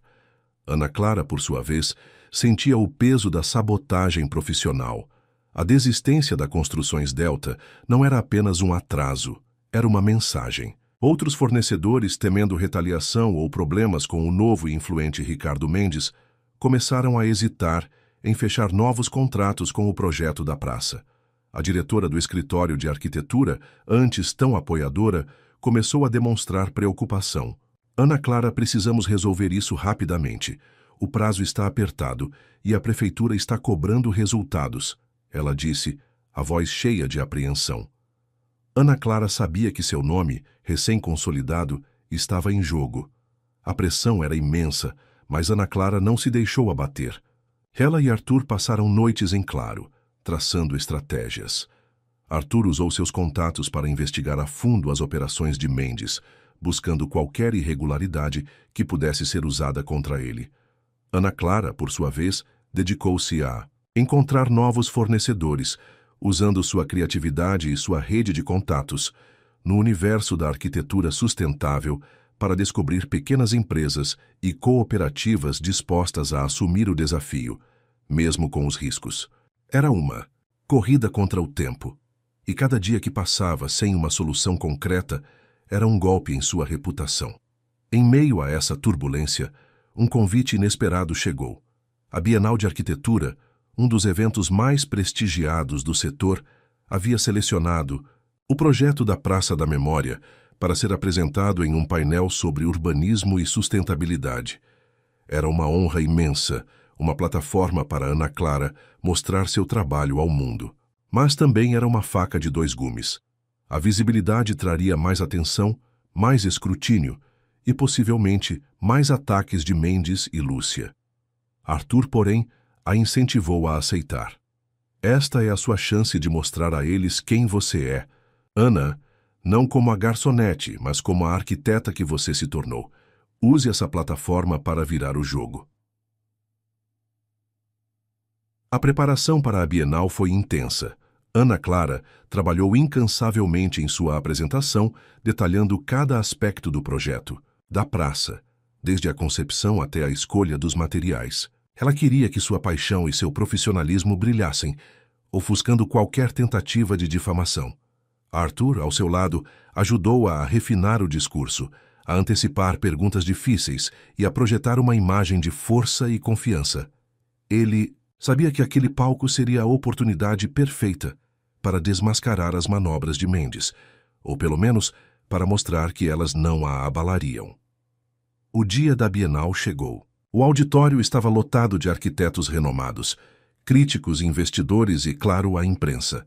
Ana Clara, por sua vez, sentia o peso da sabotagem profissional. A desistência da Construções Delta não era apenas um atraso, era uma mensagem. Outros fornecedores, temendo retaliação ou problemas com o novo e influente Ricardo Mendes, começaram a hesitar em fechar novos contratos com o projeto da praça. A diretora do escritório de arquitetura, antes tão apoiadora, começou a demonstrar preocupação. Ana Clara, precisamos resolver isso rapidamente. O prazo está apertado e a prefeitura está cobrando resultados, ela disse, a voz cheia de apreensão. Ana Clara sabia que seu nome, recém-consolidado, estava em jogo. A pressão era imensa, mas Ana Clara não se deixou abater. Ela e Arthur passaram noites em claro, traçando estratégias. Arthur usou seus contatos para investigar a fundo as operações de Mendes, buscando qualquer irregularidade que pudesse ser usada contra ele. Ana Clara, por sua vez, dedicou-se a encontrar novos fornecedores, usando sua criatividade e sua rede de contatos no universo da arquitetura sustentável para descobrir pequenas empresas e cooperativas dispostas a assumir o desafio, mesmo com os riscos. Era uma corrida contra o tempo, e cada dia que passava sem uma solução concreta era um golpe em sua reputação. Em meio a essa turbulência, um convite inesperado chegou. A Bienal de Arquitetura, um dos eventos mais prestigiados do setor, havia selecionado o projeto da Praça da Memória para ser apresentado em um painel sobre urbanismo e sustentabilidade. Era uma honra imensa, uma plataforma para Ana Clara mostrar seu trabalho ao mundo. Mas também era uma faca de dois gumes. A visibilidade traria mais atenção, mais escrutínio e, possivelmente, mais ataques de Mendes e Lúcia. Arthur, porém, a incentivou a aceitar. Esta é a sua chance de mostrar a eles quem você é. Ana, não como a garçonete, mas como a arquiteta que você se tornou. Use essa plataforma para virar o jogo. A preparação para a Bienal foi intensa. Ana Clara trabalhou incansavelmente em sua apresentação, detalhando cada aspecto do projeto, da praça, desde a concepção até a escolha dos materiais. Ela queria que sua paixão e seu profissionalismo brilhassem, ofuscando qualquer tentativa de difamação. Arthur, ao seu lado, ajudou-a a refinar o discurso, a antecipar perguntas difíceis e a projetar uma imagem de força e confiança. Ele sabia que aquele palco seria a oportunidade perfeita para desmascarar as manobras de Mendes, ou pelo menos para mostrar que elas não a abalariam. O dia da Bienal chegou. O auditório estava lotado de arquitetos renomados, críticos, investidores e, claro, a imprensa.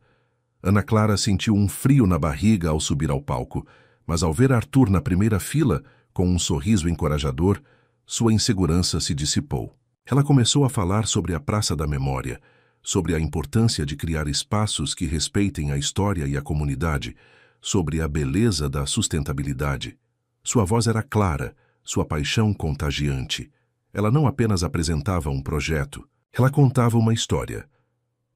Ana Clara sentiu um frio na barriga ao subir ao palco, mas ao ver Arthur na primeira fila, com um sorriso encorajador, sua insegurança se dissipou. Ela começou a falar sobre a Praça da Memória, sobre a importância de criar espaços que respeitem a história e a comunidade, sobre a beleza da sustentabilidade. Sua voz era clara, sua paixão contagiante. Ela não apenas apresentava um projeto, ela contava uma história.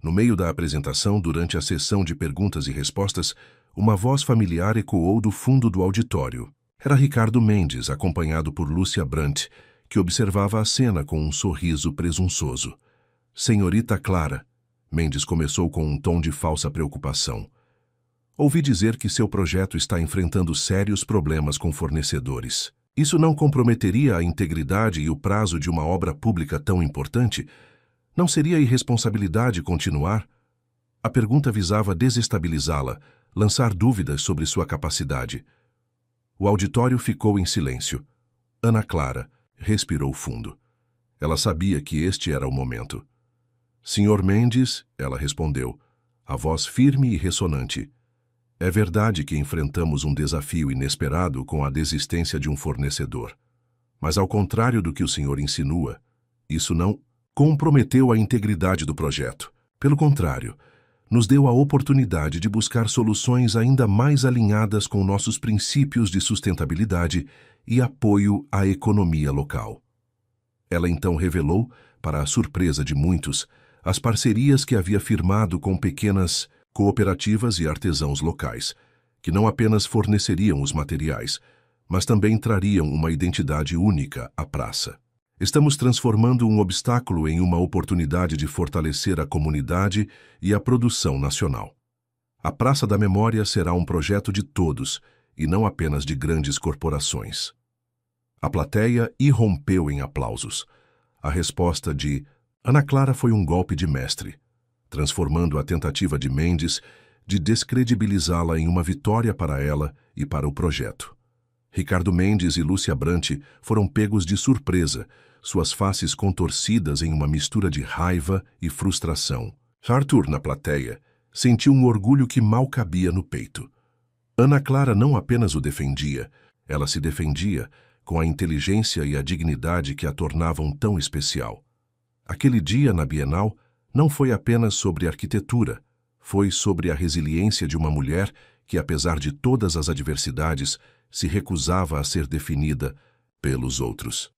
No meio da apresentação, durante a sessão de perguntas e respostas, uma voz familiar ecoou do fundo do auditório. Era Ricardo Mendes, acompanhado por Lúcia Brandt, que observava a cena com um sorriso presunçoso. Senhorita Clara, Mendes começou com um tom de falsa preocupação. Ouvi dizer que seu projeto está enfrentando sérios problemas com fornecedores. Isso não comprometeria a integridade e o prazo de uma obra pública tão importante? Não seria irresponsabilidade continuar? A pergunta visava desestabilizá-la, lançar dúvidas sobre sua capacidade. O auditório ficou em silêncio. Ana Clara respirou fundo. Ela sabia que este era o momento. Senhor Mendes, ela respondeu, a voz firme e ressonante. É verdade que enfrentamos um desafio inesperado com a desistência de um fornecedor. Mas ao contrário do que o senhor insinua, isso não comprometeu a integridade do projeto. Pelo contrário, nos deu a oportunidade de buscar soluções ainda mais alinhadas com nossos princípios de sustentabilidade e apoio à economia local. Ela então revelou, para a surpresa de muitos, as parcerias que havia firmado com pequenas cooperativas e artesãos locais, que não apenas forneceriam os materiais, mas também trariam uma identidade única à praça. Estamos transformando um obstáculo em uma oportunidade de fortalecer a comunidade e a produção nacional. A Praça da Memória será um projeto de todos, e não apenas de grandes corporações. A plateia irrompeu em aplausos. A resposta de Ana Clara foi um golpe de mestre, transformando a tentativa de Mendes de descredibilizá-la em uma vitória para ela e para o projeto. Ricardo Mendes e Lúcia Brant foram pegos de surpresa, suas faces contorcidas em uma mistura de raiva e frustração. Arthur, na plateia, sentiu um orgulho que mal cabia no peito. Ana Clara não apenas o defendia, ela se defendia com a inteligência e a dignidade que a tornavam tão especial. Aquele dia na Bienal não foi apenas sobre arquitetura, foi sobre a resiliência de uma mulher que, apesar de todas as adversidades, se recusava a ser definida pelos outros.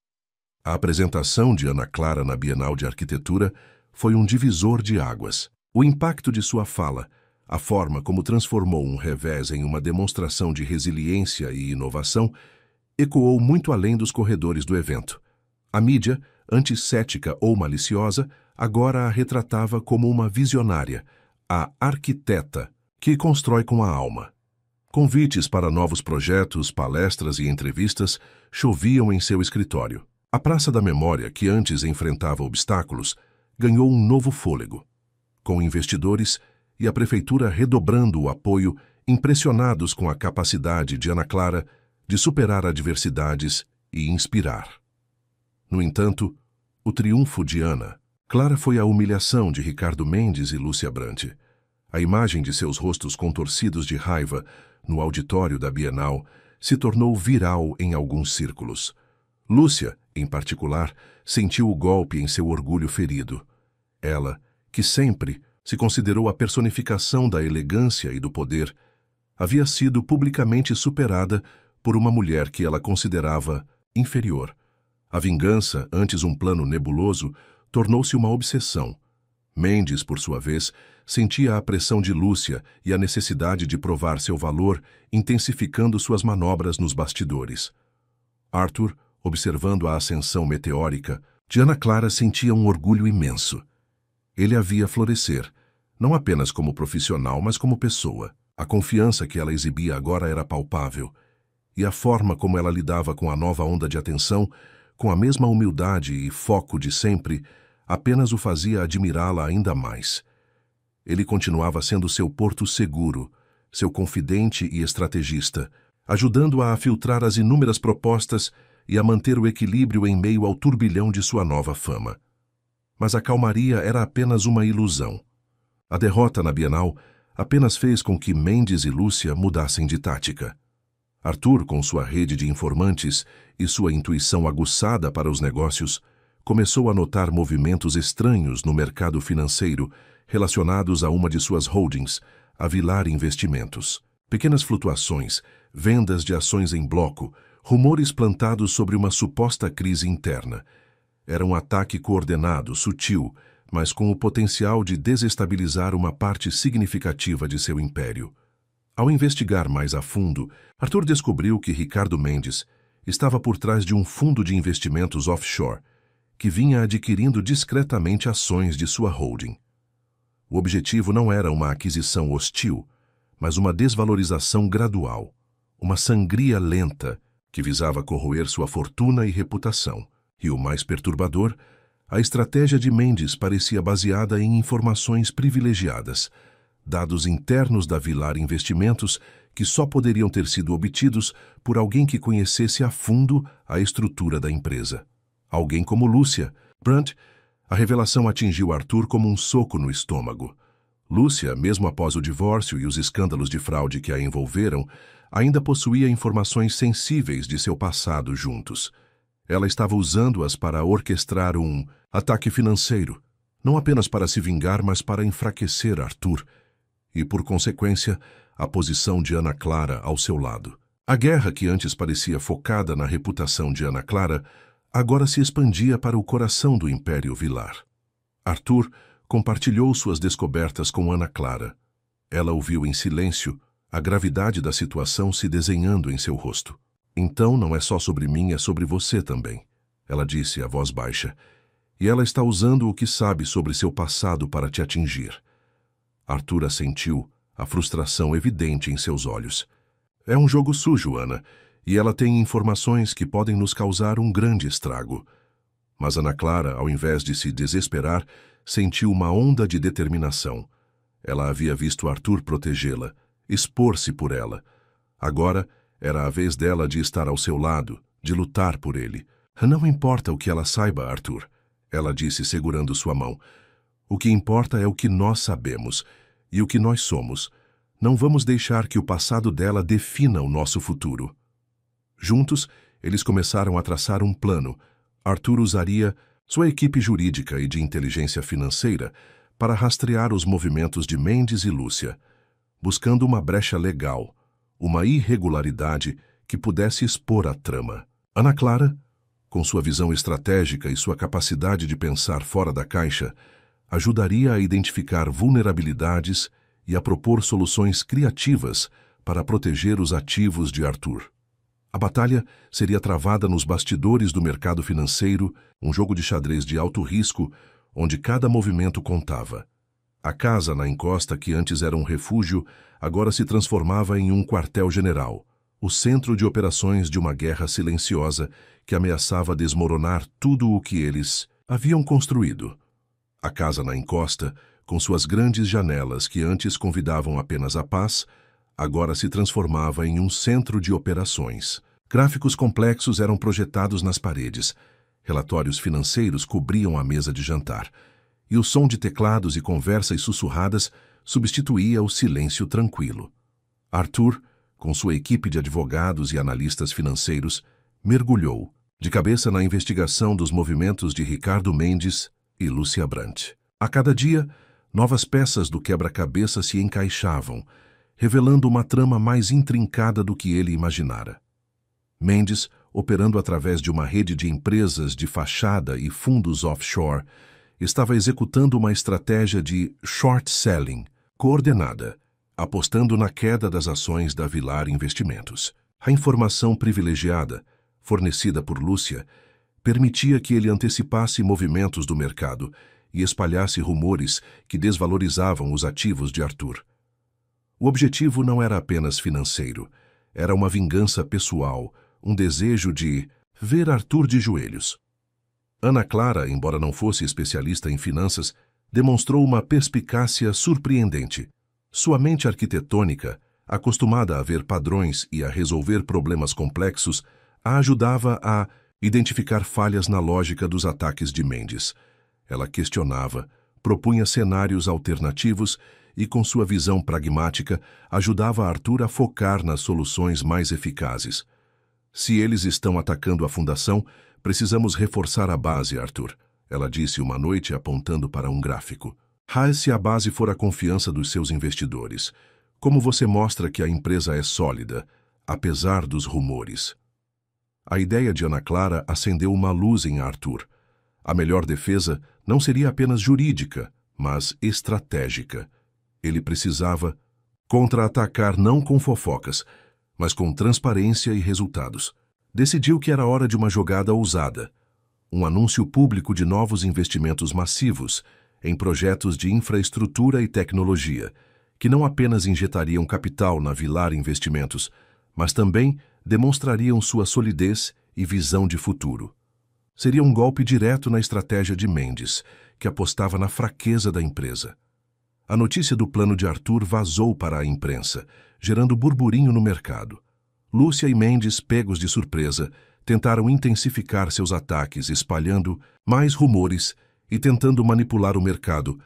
A apresentação de Ana Clara na Bienal de Arquitetura foi um divisor de águas. O impacto de sua fala, a forma como transformou um revés em uma demonstração de resiliência e inovação, ecoou muito além dos corredores do evento. A mídia, anticética ou maliciosa, agora a retratava como uma visionária, a arquiteta, que constrói com a alma. Convites para novos projetos, palestras e entrevistas choviam em seu escritório. A Praça da Memória, que antes enfrentava obstáculos, ganhou um novo fôlego. Com investidores e a prefeitura redobrando o apoio, impressionados com a capacidade de Ana Clara de superar adversidades e inspirar. No entanto, o triunfo de Ana Clara foi a humilhação de Ricardo Mendes e Lúcia Brant. A imagem de seus rostos contorcidos de raiva no auditório da Bienal se tornou viral em alguns círculos. Lúcia, em particular, sentiu o golpe em seu orgulho ferido. Ela, que sempre se considerou a personificação da elegância e do poder, havia sido publicamente superada por uma mulher que ela considerava inferior. A vingança, antes um plano nebuloso, tornou-se uma obsessão. Mendes, por sua vez, sentia a pressão de Lúcia e a necessidade de provar seu valor, intensificando suas manobras nos bastidores. Arthur, observando a ascensão meteórica, de Ana Clara sentia um orgulho imenso. Ele a via florescer, não apenas como profissional, mas como pessoa. A confiança que ela exibia agora era palpável, e a forma como ela lidava com a nova onda de atenção, com a mesma humildade e foco de sempre, apenas o fazia admirá-la ainda mais. Ele continuava sendo seu porto seguro, seu confidente e estrategista, ajudando-a a filtrar as inúmeras propostas e a manter o equilíbrio em meio ao turbilhão de sua nova fama. Mas a calmaria era apenas uma ilusão. A derrota na Bienal apenas fez com que Mendes e Lúcia mudassem de tática. Arthur, com sua rede de informantes e sua intuição aguçada para os negócios, começou a notar movimentos estranhos no mercado financeiro relacionados a uma de suas holdings, a Vilar Investimentos. Pequenas flutuações, vendas de ações em bloco, rumores plantados sobre uma suposta crise interna. Era um ataque coordenado, sutil, mas com o potencial de desestabilizar uma parte significativa de seu império. Ao investigar mais a fundo, Arthur descobriu que Ricardo Mendes estava por trás de um fundo de investimentos offshore, que vinha adquirindo discretamente ações de sua holding. O objetivo não era uma aquisição hostil, mas uma desvalorização gradual, uma sangria lenta que visava corroer sua fortuna e reputação. E o mais perturbador, a estratégia de Mendes parecia baseada em informações privilegiadas, dados internos da Vilar Investimentos que só poderiam ter sido obtidos por alguém que conhecesse a fundo a estrutura da empresa. Alguém como Lúcia Brant. A revelação atingiu Arthur como um soco no estômago. Lúcia, mesmo após o divórcio e os escândalos de fraude que a envolveram, ainda possuía informações sensíveis de seu passado juntos. Ela estava usando-as para orquestrar um ataque financeiro, não apenas para se vingar, mas para enfraquecer Arthur e, por consequência, a posição de Ana Clara ao seu lado. A guerra, que antes parecia focada na reputação de Ana Clara, agora se expandia para o coração do Império Vilar. Arthur compartilhou suas descobertas com Ana Clara. Ela ouviu em silêncio, a gravidade da situação se desenhando em seu rosto. Então não é só sobre mim, é sobre você também, ela disse a voz baixa. E ela está usando o que sabe sobre seu passado para te atingir. Arthur assentiu, a frustração evidente em seus olhos. É um jogo sujo, Ana, e ela tem informações que podem nos causar um grande estrago. Mas Ana Clara, ao invés de se desesperar, sentiu uma onda de determinação. Ela havia visto Arthur protegê-la, expor-se por ela. Agora era a vez dela de estar ao seu lado, de lutar por ele. Não importa o que ela saiba, Arthur, ela disse segurando sua mão. O que importa é o que nós sabemos e o que nós somos. Não vamos deixar que o passado dela defina o nosso futuro. Juntos, eles começaram a traçar um plano. Arthur usaria sua equipe jurídica e de inteligência financeira para rastrear os movimentos de Mendes e Lúcia, buscando uma brecha legal, uma irregularidade que pudesse expor a trama. Ana Clara, com sua visão estratégica e sua capacidade de pensar fora da caixa, ajudaria a identificar vulnerabilidades e a propor soluções criativas para proteger os ativos de Arthur. A batalha seria travada nos bastidores do mercado financeiro, um jogo de xadrez de alto risco, onde cada movimento contava. A casa na encosta, que antes era um refúgio, agora se transformava em um quartel-general, o centro de operações de uma guerra silenciosa que ameaçava desmoronar tudo o que eles haviam construído. A casa na encosta, com suas grandes janelas que antes convidavam apenas a paz, agora se transformava em um centro de operações. Gráficos complexos eram projetados nas paredes, relatórios financeiros cobriam a mesa de jantar, e o som de teclados e conversas sussurradas substituía o silêncio tranquilo. Arthur, com sua equipe de advogados e analistas financeiros, mergulhou, de cabeça na investigação dos movimentos de Ricardo Mendes e Lúcia Brandt. A cada dia, novas peças do quebra-cabeça se encaixavam, revelando uma trama mais intrincada do que ele imaginara. Mendes, operando através de uma rede de empresas de fachada e fundos offshore, estava executando uma estratégia de short selling coordenada, apostando na queda das ações da Vilar Investimentos. A informação privilegiada, fornecida por Lúcia, permitia que ele antecipasse movimentos do mercado e espalhasse rumores que desvalorizavam os ativos de Arthur. O objetivo não era apenas financeiro, era uma vingança pessoal, um desejo de ver Arthur de joelhos. Ana Clara, embora não fosse especialista em finanças, demonstrou uma perspicácia surpreendente. Sua mente arquitetônica, acostumada a ver padrões e a resolver problemas complexos, a ajudava a identificar falhas na lógica dos ataques de Mendes. Ela questionava, propunha cenários alternativos e, com sua visão pragmática, ajudava Arthur a focar nas soluções mais eficazes. Se eles estão atacando a fundação, precisamos reforçar a base, Arthur, ela disse uma noite apontando para um gráfico. Se a base for a confiança dos seus investidores, como você mostra que a empresa é sólida, apesar dos rumores? A ideia de Ana Clara acendeu uma luz em Arthur. A melhor defesa não seria apenas jurídica, mas estratégica. Ele precisava contra-atacar não com fofocas, mas com transparência e resultados. Decidiu que era hora de uma jogada ousada, um anúncio público de novos investimentos massivos em projetos de infraestrutura e tecnologia, que não apenas injetariam capital na Vilar Investimentos, mas também demonstrariam sua solidez e visão de futuro. Seria um golpe direto na estratégia de Mendes, que apostava na fraqueza da empresa. A notícia do plano de Arthur vazou para a imprensa, gerando burburinho no mercado. Lúcia e Mendes, pegos de surpresa, tentaram intensificar seus ataques, espalhando mais rumores e tentando manipular o mercado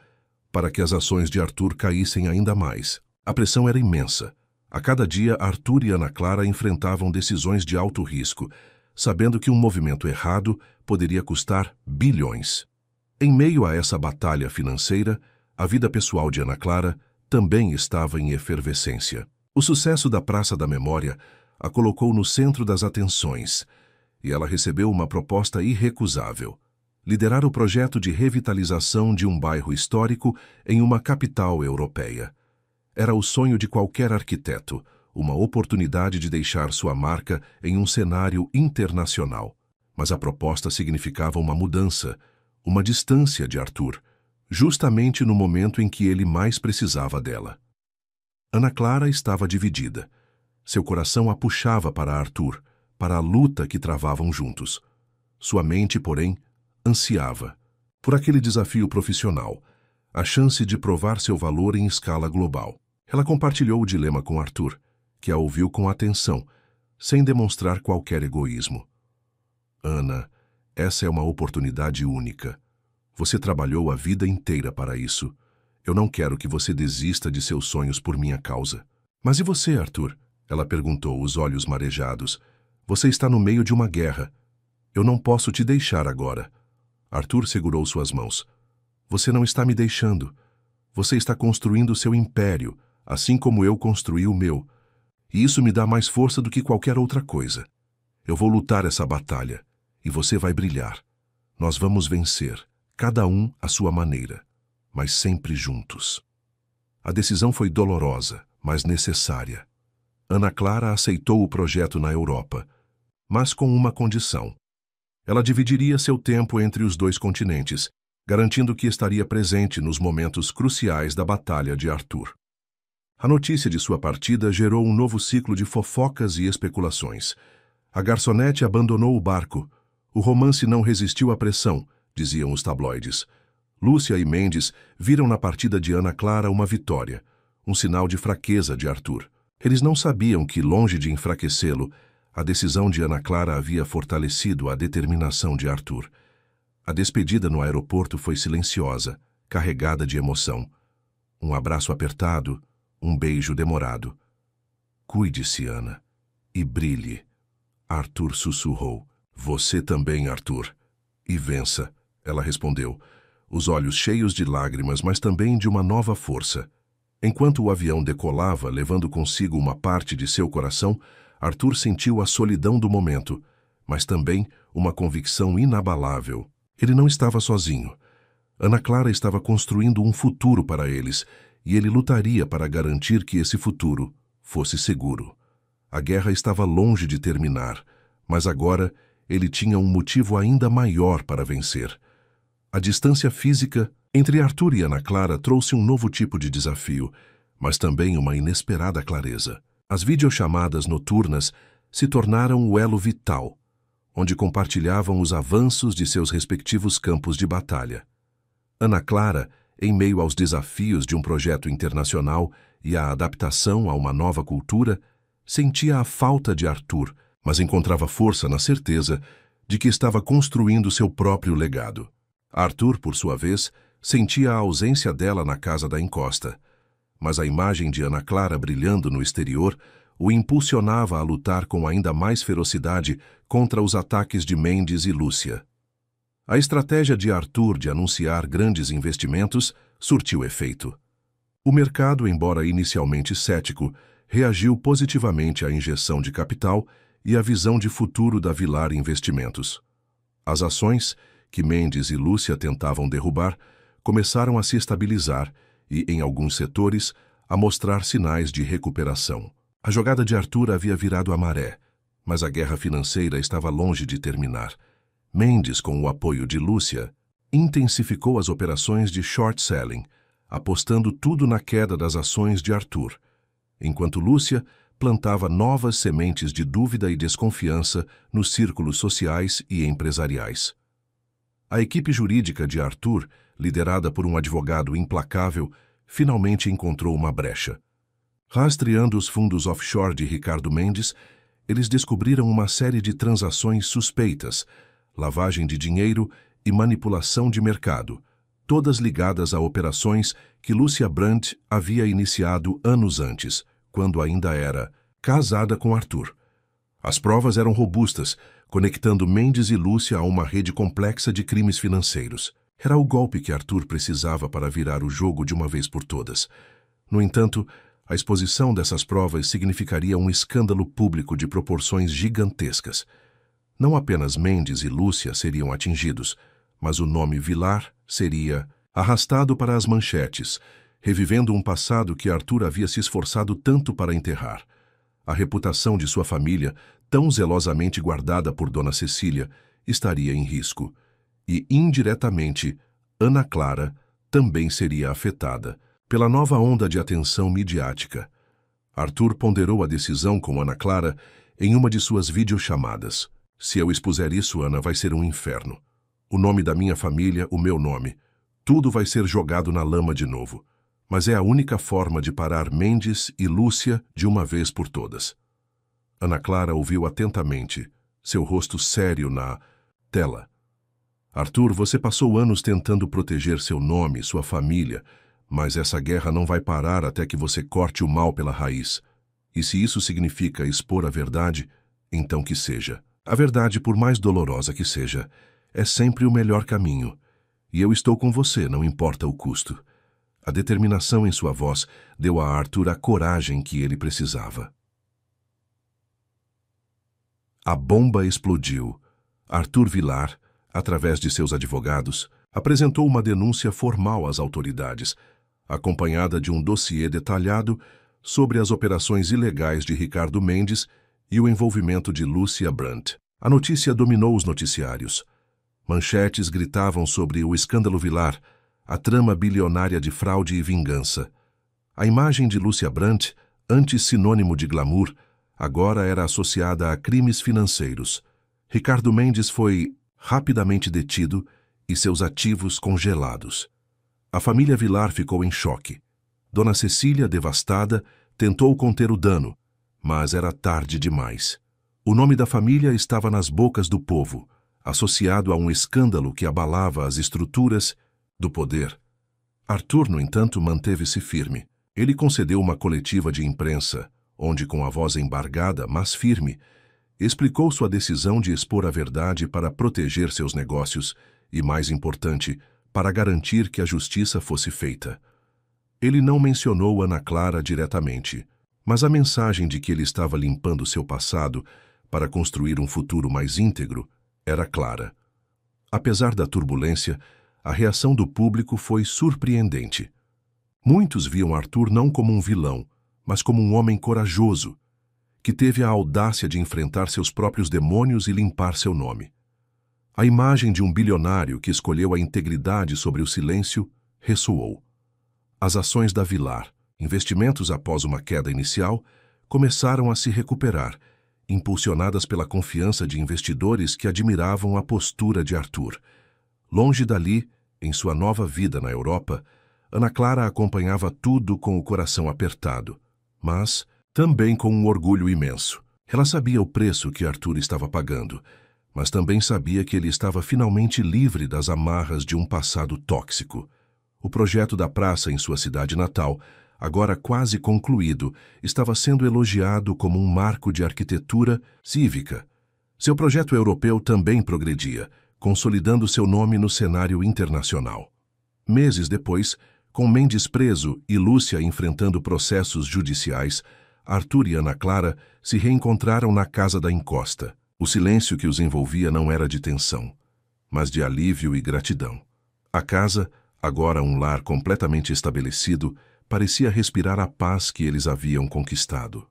para que as ações de Arthur caíssem ainda mais. A pressão era imensa. A cada dia, Arthur e Ana Clara enfrentavam decisões de alto risco, sabendo que um movimento errado poderia custar bilhões. Em meio a essa batalha financeira, a vida pessoal de Ana Clara também estava em efervescência. O sucesso da Praça da Memória a colocou no centro das atenções, e ela recebeu uma proposta irrecusável: liderar o projeto de revitalização de um bairro histórico em uma capital europeia. Era o sonho de qualquer arquiteto, uma oportunidade de deixar sua marca em um cenário internacional. Mas a proposta significava uma mudança, uma distância de Arthur, justamente no momento em que ele mais precisava dela. Ana Clara estava dividida. Seu coração a puxava para Arthur, para a luta que travavam juntos. Sua mente, porém, ansiava por aquele desafio profissional, a chance de provar seu valor em escala global. Ela compartilhou o dilema com Arthur, que a ouviu com atenção, sem demonstrar qualquer egoísmo. Ana, essa é uma oportunidade única. Você trabalhou a vida inteira para isso. Eu não quero que você desista de seus sonhos por minha causa. Mas e você, Arthur? Ela perguntou, os olhos marejados. Você está no meio de uma guerra. Eu não posso te deixar agora. Arthur segurou suas mãos. Você não está me deixando. Você está construindo seu império, assim como eu construí o meu. E isso me dá mais força do que qualquer outra coisa. Eu vou lutar essa batalha, e você vai brilhar. Nós vamos vencer, cada um à sua maneira, mas sempre juntos. A decisão foi dolorosa, mas necessária. Ana Clara aceitou o projeto na Europa, mas com uma condição. Ela dividiria seu tempo entre os dois continentes, garantindo que estaria presente nos momentos cruciais da Batalha de Arthur. A notícia de sua partida gerou um novo ciclo de fofocas e especulações. A garçonete abandonou o barco. O romance não resistiu à pressão, diziam os tabloides. Lúcia e Mendes viram na partida de Ana Clara uma vitória, um sinal de fraqueza de Arthur. Eles não sabiam que, longe de enfraquecê-lo, a decisão de Ana Clara havia fortalecido a determinação de Arthur. A despedida no aeroporto foi silenciosa, carregada de emoção. Um abraço apertado, um beijo demorado. Cuide-se, Ana, e brilhe. Arthur sussurrou. Você também, Arthur. E vença, ela respondeu, os olhos cheios de lágrimas, mas também de uma nova força. Enquanto o avião decolava, levando consigo uma parte de seu coração, Arthur sentiu a solidão do momento, mas também uma convicção inabalável. Ele não estava sozinho. Ana Clara estava construindo um futuro para eles, e ele lutaria para garantir que esse futuro fosse seguro. A guerra estava longe de terminar, mas agora ele tinha um motivo ainda maior para vencer. A distância física entre Arthur e Ana Clara trouxe um novo tipo de desafio, mas também uma inesperada clareza. As videochamadas noturnas se tornaram o elo vital, onde compartilhavam os avanços de seus respectivos campos de batalha. Ana Clara, em meio aos desafios de um projeto internacional e à adaptação a uma nova cultura, sentia a falta de Arthur, mas encontrava força na certeza de que estava construindo seu próprio legado. Arthur, por sua vez, sentia a ausência dela na casa da encosta, mas a imagem de Ana Clara brilhando no exterior o impulsionava a lutar com ainda mais ferocidade contra os ataques de Mendes e Lúcia. A estratégia de Arthur de anunciar grandes investimentos surtiu efeito. O mercado, embora inicialmente cético, reagiu positivamente à injeção de capital e à visão de futuro da Vilar Investimentos. As ações, que Mendes e Lúcia tentavam derrubar, começaram a se estabilizar e, em alguns setores, a mostrar sinais de recuperação. A jogada de Arthur havia virado a maré, mas a guerra financeira estava longe de terminar. Mendes, com o apoio de Lúcia, intensificou as operações de short selling, apostando tudo na queda das ações de Arthur, enquanto Lúcia plantava novas sementes de dúvida e desconfiança nos círculos sociais e empresariais. A equipe jurídica de Arthur, liderada por um advogado implacável, finalmente encontrou uma brecha. Rastreando os fundos offshore de Ricardo Mendes, eles descobriram uma série de transações suspeitas, lavagem de dinheiro e manipulação de mercado, todas ligadas a operações que Lúcia Brandt havia iniciado anos antes, quando ainda era casada com Arthur. As provas eram robustas, conectando Mendes e Lúcia a uma rede complexa de crimes financeiros. Era o golpe que Arthur precisava para virar o jogo de uma vez por todas. No entanto, a exposição dessas provas significaria um escândalo público de proporções gigantescas. Não apenas Mendes e Lúcia seriam atingidos, mas o nome Vilar seria arrastado para as manchetes, revivendo um passado que Arthur havia se esforçado tanto para enterrar. A reputação de sua família, tão zelosamente guardada por Dona Cecília, estaria em risco. E, indiretamente, Ana Clara também seria afetada pela nova onda de atenção midiática. Arthur ponderou a decisão com Ana Clara em uma de suas videochamadas. Se eu expuser isso, Ana, vai ser um inferno. O nome da minha família, o meu nome. Tudo vai ser jogado na lama de novo. Mas é a única forma de parar Mendes e Lúcia de uma vez por todas. Ana Clara ouviu atentamente, seu rosto sério na tela. Arthur, você passou anos tentando proteger seu nome, sua família, mas essa guerra não vai parar até que você corte o mal pela raiz. E se isso significa expor a verdade, então que seja. A verdade, por mais dolorosa que seja, é sempre o melhor caminho. E eu estou com você, não importa o custo. A determinação em sua voz deu a Arthur a coragem que ele precisava. A bomba explodiu. Arthur Vilar, através de seus advogados, apresentou uma denúncia formal às autoridades, acompanhada de um dossiê detalhado sobre as operações ilegais de Ricardo Mendes e o envolvimento de Lúcia Brandt. A notícia dominou os noticiários. Manchetes gritavam sobre o escândalo Vilar, a trama bilionária de fraude e vingança. A imagem de Lúcia Brandt, antes sinônimo de glamour, agora era associada a crimes financeiros. Ricardo Mendes foi rapidamente detido e seus ativos congelados. A família Vilar ficou em choque. Dona Cecília, devastada, tentou conter o dano, mas era tarde demais. O nome da família estava nas bocas do povo, associado a um escândalo que abalava as estruturas do poder. Arthur, no entanto, manteve-se firme. Ele concedeu uma coletiva de imprensa, onde, com a voz embargada, mas firme, explicou sua decisão de expor a verdade para proteger seus negócios e, mais importante, para garantir que a justiça fosse feita. Ele não mencionou Ana Clara diretamente, mas a mensagem de que ele estava limpando seu passado para construir um futuro mais íntegro era clara. Apesar da turbulência, a reação do público foi surpreendente. Muitos viam Arthur não como um vilão, mas como um homem corajoso, que teve a audácia de enfrentar seus próprios demônios e limpar seu nome. A imagem de um bilionário que escolheu a integridade sobre o silêncio ressoou. As ações da Vilar, investimentos após uma queda inicial, começaram a se recuperar, impulsionadas pela confiança de investidores que admiravam a postura de Arthur. Longe dali, em sua nova vida na Europa, Ana Clara acompanhava tudo com o coração apertado, mas também com um orgulho imenso. Ela sabia o preço que Arthur estava pagando, mas também sabia que ele estava finalmente livre das amarras de um passado tóxico. O projeto da praça em sua cidade natal, agora quase concluído, estava sendo elogiado como um marco de arquitetura cívica. Seu projeto europeu também progredia, consolidando seu nome no cenário internacional. Meses depois, com Mendes preso e Lúcia enfrentando processos judiciais, Arthur e Ana Clara se reencontraram na casa da encosta. O silêncio que os envolvia não era de tensão, mas de alívio e gratidão. A casa, agora um lar completamente estabelecido, parecia respirar a paz que eles haviam conquistado.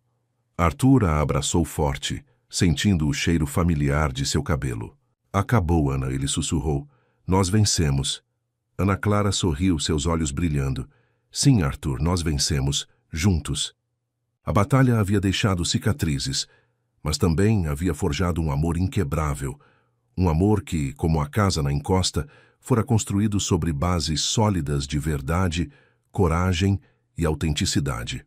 Arthur a abraçou forte, sentindo o cheiro familiar de seu cabelo. Acabou, Ana, ele sussurrou. Nós vencemos. Ana Clara sorriu, seus olhos brilhando. Sim, Arthur, nós vencemos, juntos. A batalha havia deixado cicatrizes, mas também havia forjado um amor inquebrável, um amor que, como a casa na encosta, fora construído sobre bases sólidas de verdade, coragem e autenticidade.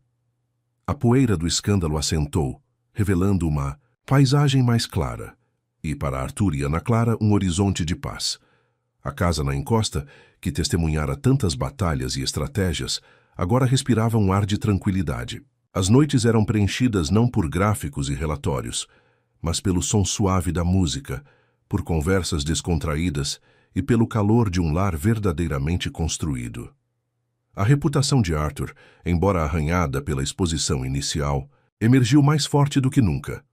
A poeira do escândalo assentou, revelando uma paisagem mais clara, e para Arthur e Ana Clara um horizonte de paz. A casa na encosta, que testemunhara tantas batalhas e estratégias, agora respirava um ar de tranquilidade. As noites eram preenchidas não por gráficos e relatórios, mas pelo som suave da música, por conversas descontraídas e pelo calor de um lar verdadeiramente construído. A reputação de Arthur, embora arranhada pela exposição inicial, emergiu mais forte do que nunca.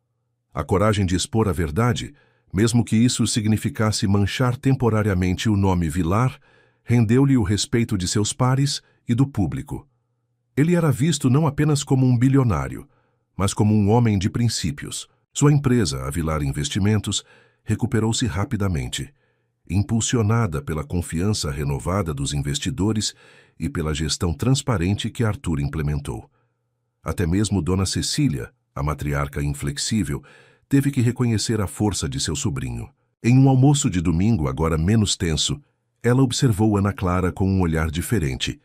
A coragem de expor a verdade, Mesmo que isso significasse manchar temporariamente o nome Vilar, rendeu-lhe o respeito de seus pares e do público. Ele era visto não apenas como um bilionário, mas como um homem de princípios. Sua empresa, a Vilar Investimentos, recuperou-se rapidamente, impulsionada pela confiança renovada dos investidores e pela gestão transparente que Arthur implementou. Até mesmo Dona Cecília, a matriarca inflexível, teve que reconhecer a força de seu sobrinho. Em um almoço de domingo, agora menos tenso, ela observou Ana Clara com um olhar diferente,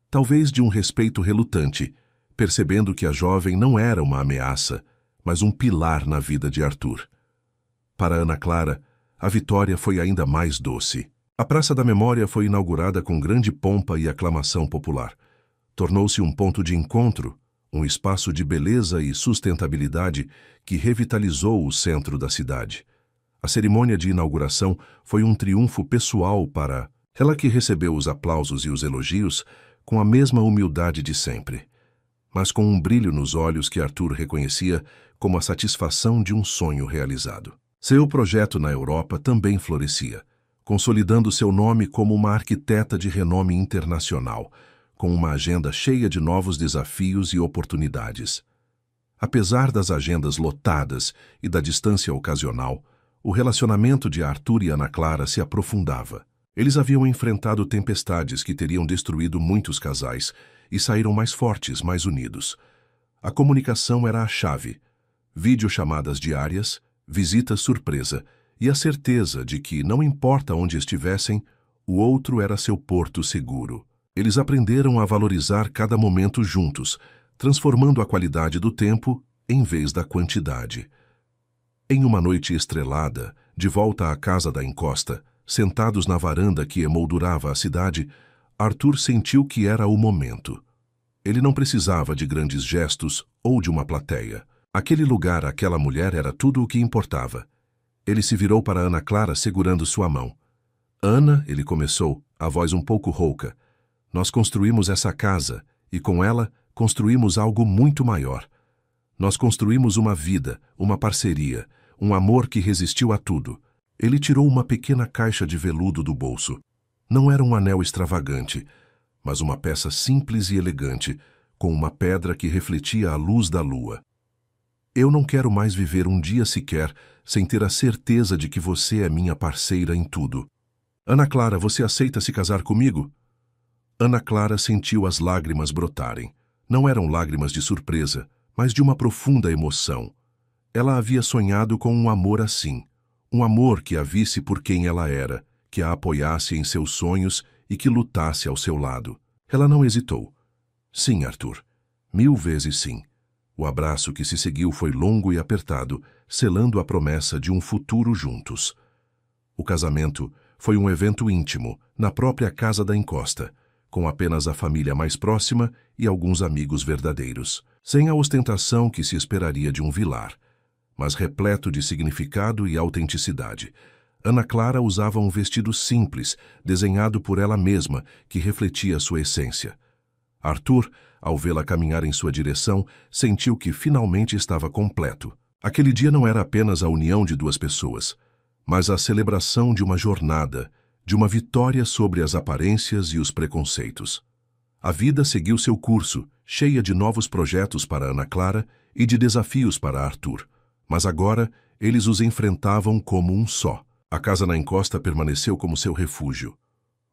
talvez de um respeito relutante, percebendo que a jovem não era uma ameaça, mas um pilar na vida de Arthur. Para Ana Clara, a vitória foi ainda mais doce. A Praça da Memória foi inaugurada com grande pompa e aclamação popular. Tornou-se um ponto de encontro, um espaço de beleza e sustentabilidade que revitalizou o centro da cidade. A cerimônia de inauguração foi um triunfo pessoal para ela, que recebeu os aplausos e os elogios com a mesma humildade de sempre, mas com um brilho nos olhos que Arthur reconhecia como a satisfação de um sonho realizado. Seu projeto na Europa também florescia, consolidando seu nome como uma arquiteta de renome internacional, com uma agenda cheia de novos desafios e oportunidades. Apesar das agendas lotadas e da distância ocasional, o relacionamento de Arthur e Ana Clara se aprofundava. Eles haviam enfrentado tempestades que teriam destruído muitos casais e saíram mais fortes, mais unidos. A comunicação era a chave. Videochamadas diárias, visitas surpresa e a certeza de que, não importa onde estivessem, o outro era seu porto seguro. Eles aprenderam a valorizar cada momento juntos, transformando a qualidade do tempo em vez da quantidade. Em uma noite estrelada, de volta à casa da encosta, sentados na varanda que emoldurava a cidade, Arthur sentiu que era o momento. Ele não precisava de grandes gestos ou de uma plateia. Aquele lugar, aquela mulher era tudo o que importava. Ele se virou para Ana Clara segurando sua mão. Ana, ele começou, a voz um pouco rouca. Nós construímos essa casa e com ela construímos algo muito maior. Nós construímos uma vida, uma parceria, um amor que resistiu a tudo. Ele tirou uma pequena caixa de veludo do bolso. Não era um anel extravagante, mas uma peça simples e elegante, com uma pedra que refletia a luz da lua. Eu não quero mais viver um dia sequer sem ter a certeza de que você é minha parceira em tudo. Ana Clara, você aceita se casar comigo? Ana Clara sentiu as lágrimas brotarem. Não eram lágrimas de surpresa, mas de uma profunda emoção. Ela havia sonhado com um amor assim, um amor que a visse por quem ela era, que a apoiasse em seus sonhos e que lutasse ao seu lado. Ela não hesitou. Sim, Arthur. 1000 vezes sim. O abraço que se seguiu foi longo e apertado, selando a promessa de um futuro juntos. O casamento foi um evento íntimo, na própria casa da encosta, com apenas a família mais próxima e alguns amigos verdadeiros, sem a ostentação que se esperaria de um Vilar, mas repleto de significado e autenticidade. Ana Clara usava um vestido simples, desenhado por ela mesma, que refletia sua essência. Arthur, ao vê-la caminhar em sua direção, sentiu que finalmente estava completo. Aquele dia não era apenas a união de duas pessoas, mas a celebração de uma jornada, de uma vitória sobre as aparências e os preconceitos. A vida seguiu seu curso, cheia de novos projetos para Ana Clara e de desafios para Arthur. Mas agora, eles os enfrentavam como um só. A casa na encosta permaneceu como seu refúgio.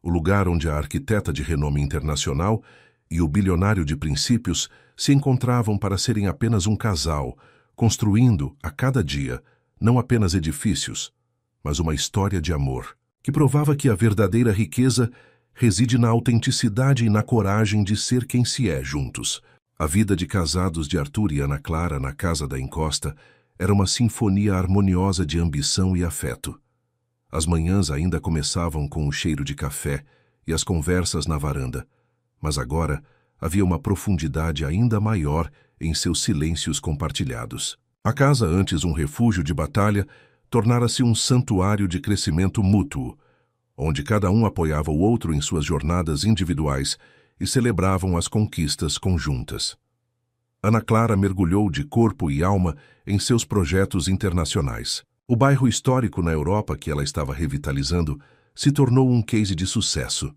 O lugar onde a arquiteta de renome internacional e o bilionário de princípios se encontravam para serem apenas um casal, construindo, a cada dia, não apenas edifícios, mas uma história de amor, que provava que a verdadeira riqueza reside na autenticidade e na coragem de ser quem se é juntos. A vida de casados de Arthur e Ana Clara na casa da encosta era uma sinfonia harmoniosa de ambição e afeto. As manhãs ainda começavam com o cheiro de café e as conversas na varanda, mas agora havia uma profundidade ainda maior em seus silêncios compartilhados. A casa, antes um refúgio de batalha, tornara-se um santuário de crescimento mútuo, onde cada um apoiava o outro em suas jornadas individuais e celebravam as conquistas conjuntas. Ana Clara mergulhou de corpo e alma em seus projetos internacionais. O bairro histórico na Europa que ela estava revitalizando se tornou um case de sucesso.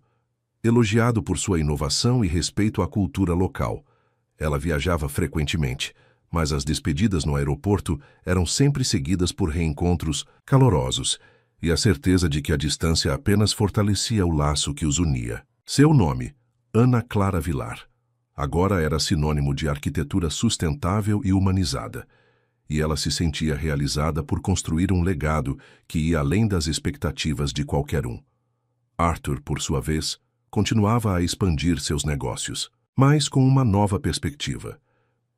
Elogiado por sua inovação e respeito à cultura local. Ela viajava frequentemente, mas as despedidas no aeroporto eram sempre seguidas por reencontros calorosos e a certeza de que a distância apenas fortalecia o laço que os unia. Seu nome, Ana Clara Vilar, agora era sinônimo de arquitetura sustentável e humanizada, e ela se sentia realizada por construir um legado que ia além das expectativas de qualquer um. Arthur, por sua vez, continuava a expandir seus negócios, mas com uma nova perspectiva.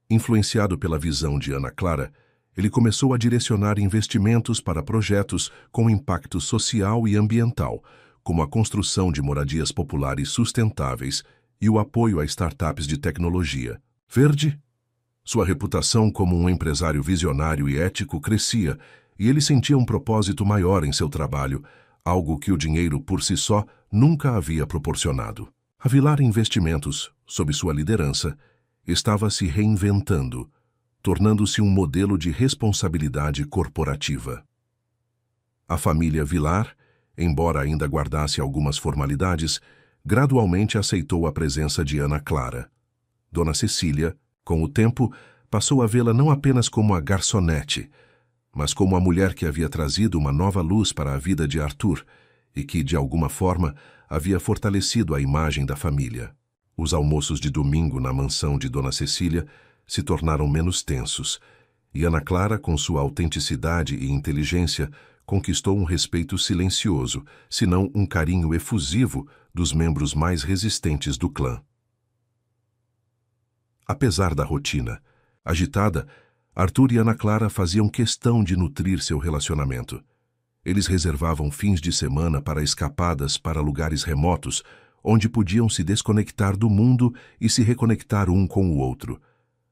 Influenciado pela visão de Ana Clara, ele começou a direcionar investimentos para projetos com impacto social e ambiental, como a construção de moradias populares sustentáveis e o apoio a startups de tecnologia verde. Sua reputação como um empresário visionário e ético crescia, e ele sentia um propósito maior em seu trabalho, algo que o dinheiro por si só nunca havia proporcionado. A Vilar Investimentos, sob sua liderança, estava se reinventando, tornando-se um modelo de responsabilidade corporativa. A família Vilar, embora ainda guardasse algumas formalidades, gradualmente aceitou a presença de Ana Clara. Dona Cecília, com o tempo, passou a vê-la não apenas como a garçonete, mas como a mulher que havia trazido uma nova luz para a vida de Arthur e que, de alguma forma, havia fortalecido a imagem da família. Os almoços de domingo na mansão de Dona Cecília se tornaram menos tensos, e Ana Clara, com sua autenticidade e inteligência, conquistou um respeito silencioso, se não um carinho efusivo dos membros mais resistentes do clã. Apesar da rotina agitada, Arthur e Ana Clara faziam questão de nutrir seu relacionamento. Eles reservavam fins de semana para escapadas para lugares remotos, onde podiam se desconectar do mundo e se reconectar um com o outro.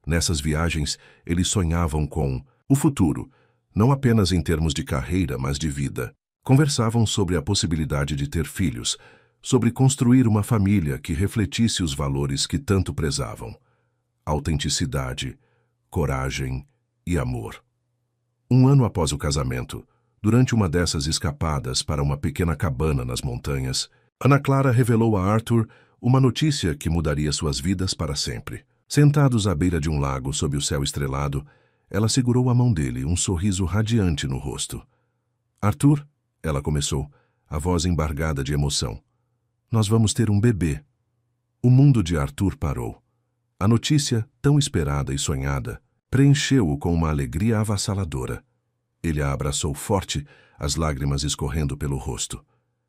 Nessas viagens, eles sonhavam com o futuro, não apenas em termos de carreira, mas de vida. Conversavam sobre a possibilidade de ter filhos, sobre construir uma família que refletisse os valores que tanto prezavam: autenticidade, coragem e amor. Um ano após o casamento, durante uma dessas escapadas para uma pequena cabana nas montanhas, Ana Clara revelou a Arthur uma notícia que mudaria suas vidas para sempre. Sentados à beira de um lago sob o céu estrelado, ela segurou a mão dele, um sorriso radiante no rosto. Arthur, ela começou, a voz embargada de emoção. Nós vamos ter um bebê. O mundo de Arthur parou. A notícia, tão esperada e sonhada, preencheu-o com uma alegria avassaladora. Ele a abraçou forte, as lágrimas escorrendo pelo rosto.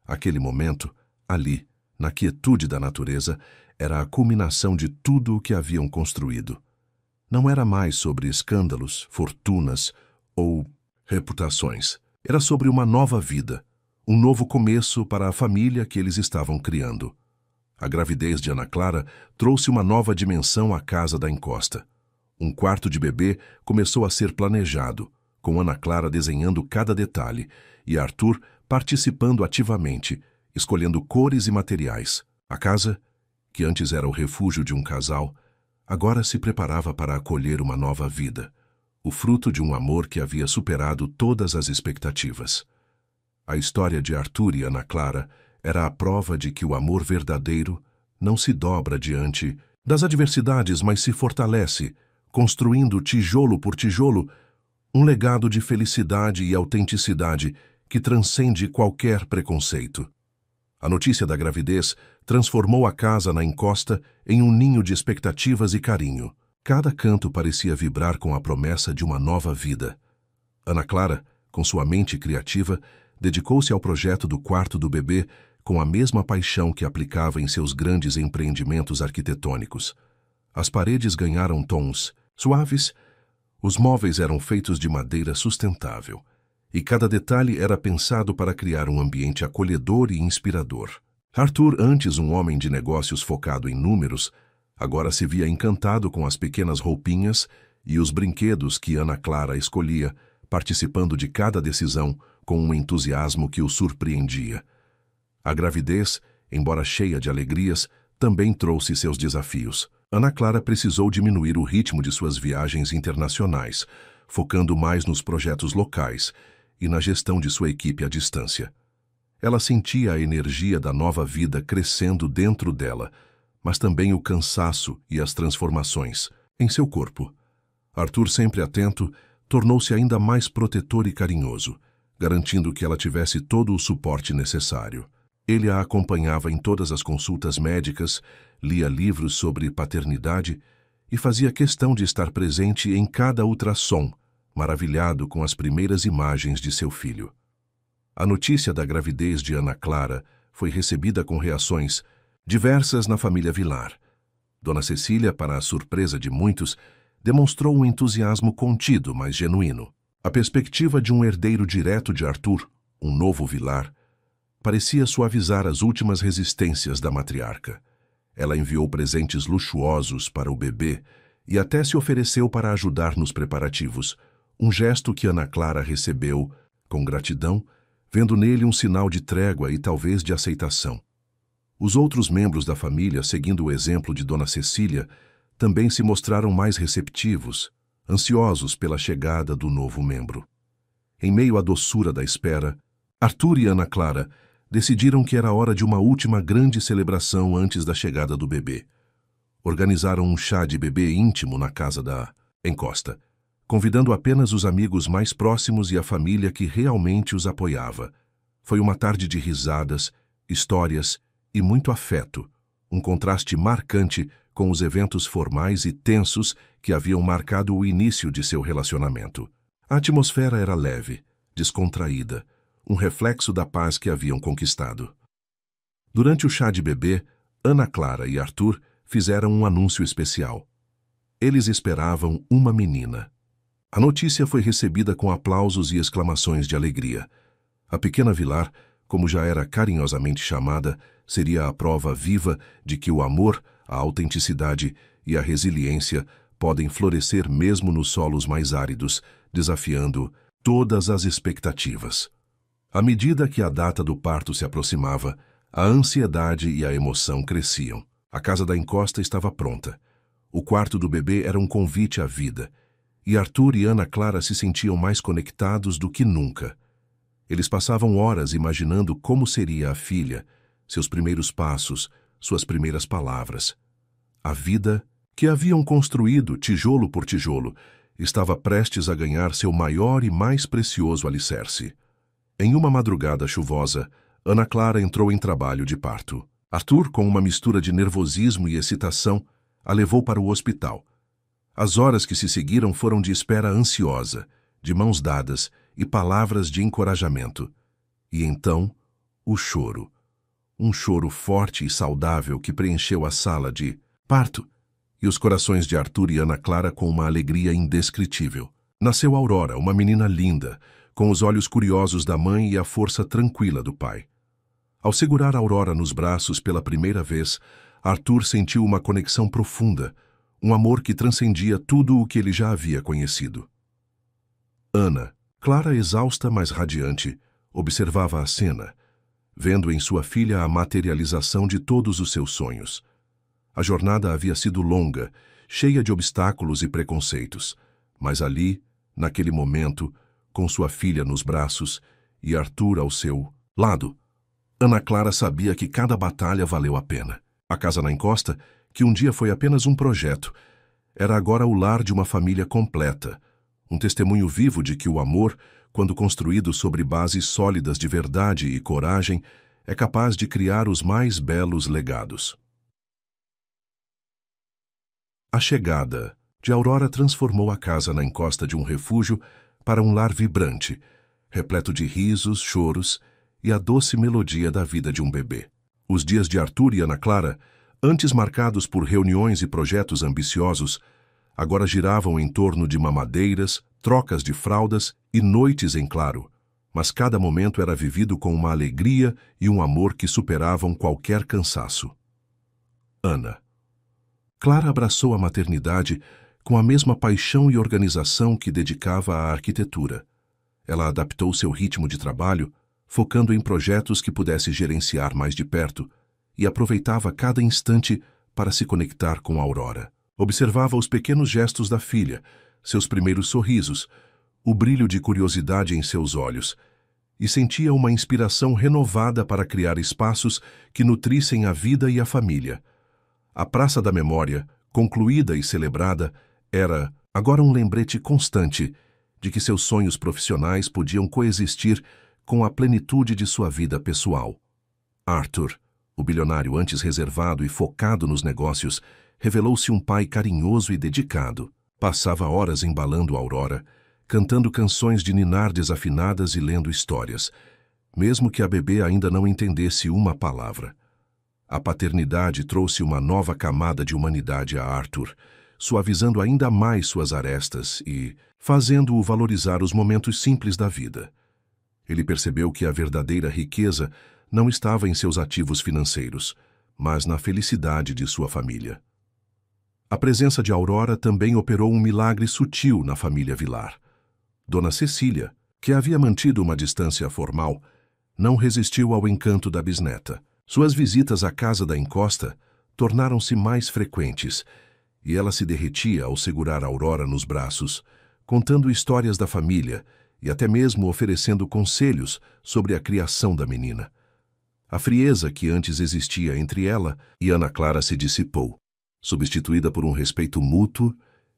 Aquele momento, ali, na quietude da natureza, era a culminação de tudo o que haviam construído. Não era mais sobre escândalos, fortunas ou reputações. Era sobre uma nova vida, um novo começo para a família que eles estavam criando. A gravidez de Ana Clara trouxe uma nova dimensão à casa da encosta. Um quarto de bebê começou a ser planejado, com Ana Clara desenhando cada detalhe e Arthur participando ativamente, escolhendo cores e materiais. A casa, que antes era o refúgio de um casal, agora se preparava para acolher uma nova vida, o fruto de um amor que havia superado todas as expectativas. A história de Arthur e Ana Clara era a prova de que o amor verdadeiro não se dobra diante das adversidades, mas se fortalece, construindo tijolo por tijolo um legado de felicidade e autenticidade que transcende qualquer preconceito. A notícia da gravidez transformou a casa na encosta em um ninho de expectativas e carinho. Cada canto parecia vibrar com a promessa de uma nova vida. Ana Clara, com sua mente criativa, dedicou-se ao projeto do quarto do bebê com a mesma paixão que aplicava em seus grandes empreendimentos arquitetônicos. As paredes ganharam tons suaves, os móveis eram feitos de madeira sustentável, e cada detalhe era pensado para criar um ambiente acolhedor e inspirador. Arthur, antes um homem de negócios focado em números, agora se via encantado com as pequenas roupinhas e os brinquedos que Ana Clara escolhia, participando de cada decisão com um entusiasmo que o surpreendia. A gravidez, embora cheia de alegrias, também trouxe seus desafios. Ana Clara precisou diminuir o ritmo de suas viagens internacionais, focando mais nos projetos locais, e na gestão de sua equipe à distância. Ela sentia a energia da nova vida crescendo dentro dela, mas também o cansaço e as transformações em seu corpo. Arthur, sempre atento, tornou-se ainda mais protetor e carinhoso, garantindo que ela tivesse todo o suporte necessário. Ele a acompanhava em todas as consultas médicas, lia livros sobre paternidade e fazia questão de estar presente em cada ultrassom, maravilhado com as primeiras imagens de seu filho. A notícia da gravidez de Ana Clara foi recebida com reações diversas na família Vilar. Dona Cecília, para a surpresa de muitos, demonstrou um entusiasmo contido, mas genuíno. A perspectiva de um herdeiro direto de Arthur, um novo Vilar, parecia suavizar as últimas resistências da matriarca. Ela enviou presentes luxuosos para o bebê e até se ofereceu para ajudar nos preparativos, um gesto que Ana Clara recebeu com gratidão, vendo nele um sinal de trégua e talvez de aceitação. Os outros membros da família, seguindo o exemplo de Dona Cecília, também se mostraram mais receptivos, ansiosos pela chegada do novo membro. Em meio à doçura da espera, Arthur e Ana Clara decidiram que era hora de uma última grande celebração antes da chegada do bebê. Organizaram um chá de bebê íntimo na casa da encosta, convidando apenas os amigos mais próximos e a família que realmente os apoiava. Foi uma tarde de risadas, histórias e muito afeto, um contraste marcante com os eventos formais e tensos que haviam marcado o início de seu relacionamento. A atmosfera era leve, descontraída, um reflexo da paz que haviam conquistado. Durante o chá de bebê, Ana Clara e Arthur fizeram um anúncio especial. Eles esperavam uma menina. A notícia foi recebida com aplausos e exclamações de alegria. A pequena Vilar, como já era carinhosamente chamada, seria a prova viva de que o amor, a autenticidade e a resiliência podem florescer mesmo nos solos mais áridos, desafiando todas as expectativas. À medida que a data do parto se aproximava, a ansiedade e a emoção cresciam. A casa da encosta estava pronta. O quarto do bebê era um convite à vida, e Arthur e Ana Clara se sentiam mais conectados do que nunca. Eles passavam horas imaginando como seria a filha, seus primeiros passos, suas primeiras palavras. A vida, que haviam construído tijolo por tijolo, estava prestes a ganhar seu maior e mais precioso alicerce. Em uma madrugada chuvosa, Ana Clara entrou em trabalho de parto. Arthur, com uma mistura de nervosismo e excitação, a levou para o hospital. As horas que se seguiram foram de espera ansiosa, de mãos dadas e palavras de encorajamento. E então, o choro. Um choro forte e saudável que preencheu a sala de parto e os corações de Arthur e Ana Clara com uma alegria indescritível. Nasceu Aurora, uma menina linda, com os olhos curiosos da mãe e a força tranquila do pai. Ao segurar Aurora nos braços pela primeira vez, Arthur sentiu uma conexão profunda, um amor que transcendia tudo o que ele já havia conhecido. Ana, Clara exausta mas radiante, observava a cena, vendo em sua filha a materialização de todos os seus sonhos. A jornada havia sido longa, cheia de obstáculos e preconceitos, mas ali, naquele momento, com sua filha nos braços e Arthur ao seu lado, Ana Clara sabia que cada batalha valeu a pena. A casa na encosta, que um dia foi apenas um projeto, era agora o lar de uma família completa, um testemunho vivo de que o amor, quando construído sobre bases sólidas de verdade e coragem, é capaz de criar os mais belos legados. A chegada de Aurora transformou a casa na encosta de um refúgio para um lar vibrante, repleto de risos, choros e a doce melodia da vida de um bebê. Os dias de Arthur e Ana Clara, antes marcados por reuniões e projetos ambiciosos, agora giravam em torno de mamadeiras, trocas de fraldas e noites em claro, mas cada momento era vivido com uma alegria e um amor que superavam qualquer cansaço. Ana. Clara abraçou a maternidade com a mesma paixão e organização que dedicava à arquitetura. Ela adaptou seu ritmo de trabalho, focando em projetos que pudesse gerenciar mais de perto, e aproveitava cada instante para se conectar com Aurora. Observava os pequenos gestos da filha, seus primeiros sorrisos, o brilho de curiosidade em seus olhos, e sentia uma inspiração renovada para criar espaços que nutrissem a vida e a família. A Praça da Memória, concluída e celebrada, era agora um lembrete constante de que seus sonhos profissionais podiam coexistir com a plenitude de sua vida pessoal. Arthur, o bilionário antes reservado e focado nos negócios, revelou-se um pai carinhoso e dedicado. Passava horas embalando Aurora, cantando canções de ninar desafinadas e lendo histórias, mesmo que a bebê ainda não entendesse uma palavra. A paternidade trouxe uma nova camada de humanidade a Arthur, suavizando ainda mais suas arestas e fazendo-o valorizar os momentos simples da vida. Ele percebeu que a verdadeira riqueza não estava em seus ativos financeiros, mas na felicidade de sua família. A presença de Aurora também operou um milagre sutil na família Vilar. Dona Cecília, que havia mantido uma distância formal, não resistiu ao encanto da bisneta. Suas visitas à casa da encosta tornaram-se mais frequentes, e ela se derretia ao segurar Aurora nos braços, contando histórias da família e até mesmo oferecendo conselhos sobre a criação da menina. A frieza que antes existia entre ela e Ana Clara se dissipou, substituída por um respeito mútuo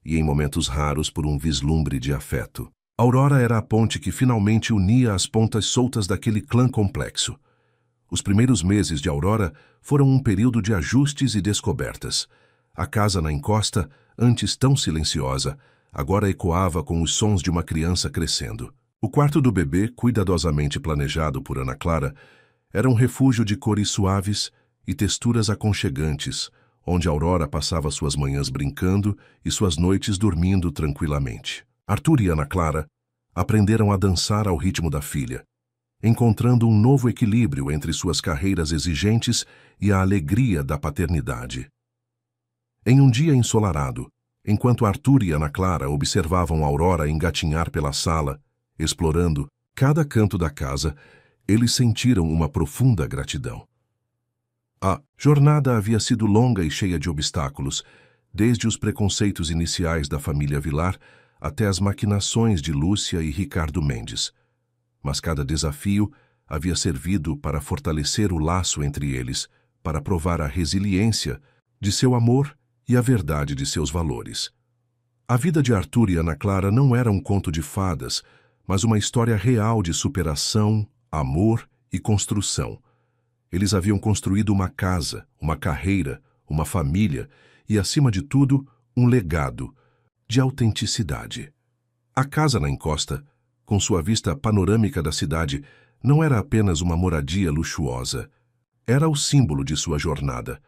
e, em momentos raros, por um vislumbre de afeto. Aurora era a ponte que finalmente unia as pontas soltas daquele clã complexo. Os primeiros meses de Aurora foram um período de ajustes e descobertas. A casa na encosta, antes tão silenciosa, agora ecoava com os sons de uma criança crescendo. O quarto do bebê, cuidadosamente planejado por Ana Clara, era um refúgio de cores suaves e texturas aconchegantes, onde Aurora passava suas manhãs brincando e suas noites dormindo tranquilamente. Arthur e Ana Clara aprenderam a dançar ao ritmo da filha, encontrando um novo equilíbrio entre suas carreiras exigentes e a alegria da paternidade. Em um dia ensolarado, enquanto Arthur e Ana Clara observavam Aurora engatinhar pela sala, explorando cada canto da casa, eles sentiram uma profunda gratidão. A jornada havia sido longa e cheia de obstáculos, desde os preconceitos iniciais da família Vilar até as maquinações de Lúcia e Ricardo Mendes. Mas cada desafio havia servido para fortalecer o laço entre eles, para provar a resiliência de seu amor e a verdade de seus valores. A vida de Arthur e Ana Clara não era um conto de fadas, mas uma história real de superação, amor e construção. Eles haviam construído uma casa, uma carreira, uma família e, acima de tudo, um legado de autenticidade. A casa na encosta, com sua vista panorâmica da cidade, não era apenas uma moradia luxuosa. Era o símbolo de sua jornada,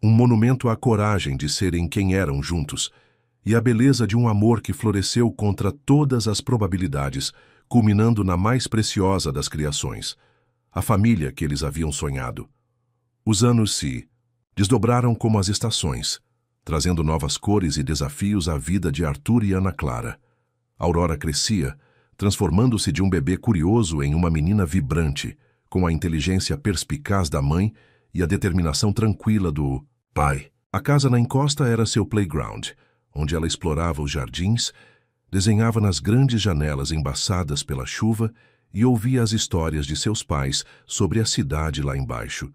um monumento à coragem de serem quem eram juntos e à beleza de um amor que floresceu contra todas as probabilidades, culminando na mais preciosa das criações, a família que eles haviam sonhado. Os anos se desdobraram como as estações, trazendo novas cores e desafios à vida de Arthur e Ana Clara. Aurora crescia, transformando-se de um bebê curioso em uma menina vibrante, com a inteligência perspicaz da mãe e a determinação tranquila do pai. A casa na encosta era seu playground, onde ela explorava os jardins, desenhava nas grandes janelas embaçadas pela chuva e ouvia as histórias de seus pais sobre a cidade lá embaixo,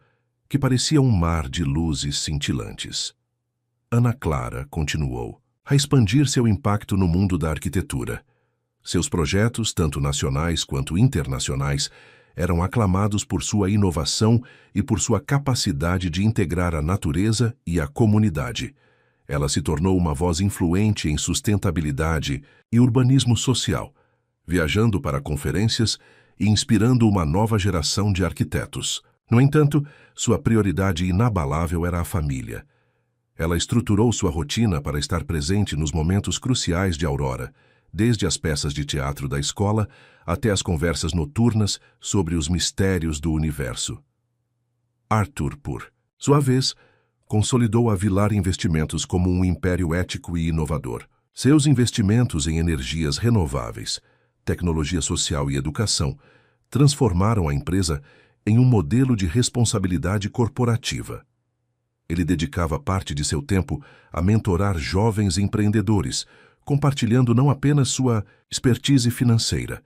que parecia um mar de luzes cintilantes. Ana Clara continuou a expandir seu impacto no mundo da arquitetura. Seus projetos, tanto nacionais quanto internacionais, eram aclamados por sua inovação e por sua capacidade de integrar a natureza e a comunidade. Ela se tornou uma voz influente em sustentabilidade e urbanismo social, viajando para conferências e inspirando uma nova geração de arquitetos. No entanto, sua prioridade inabalável era a família. Ela estruturou sua rotina para estar presente nos momentos cruciais de Aurora, desde as peças de teatro da escola até as conversas noturnas sobre os mistérios do universo. Arthur, por sua vez, consolidou a Vilar Investimentos como um império ético e inovador. Seus investimentos em energias renováveis, tecnologia social e educação transformaram a empresa em um modelo de responsabilidade corporativa. Ele dedicava parte de seu tempo a mentorar jovens empreendedores, compartilhando não apenas sua expertise financeira,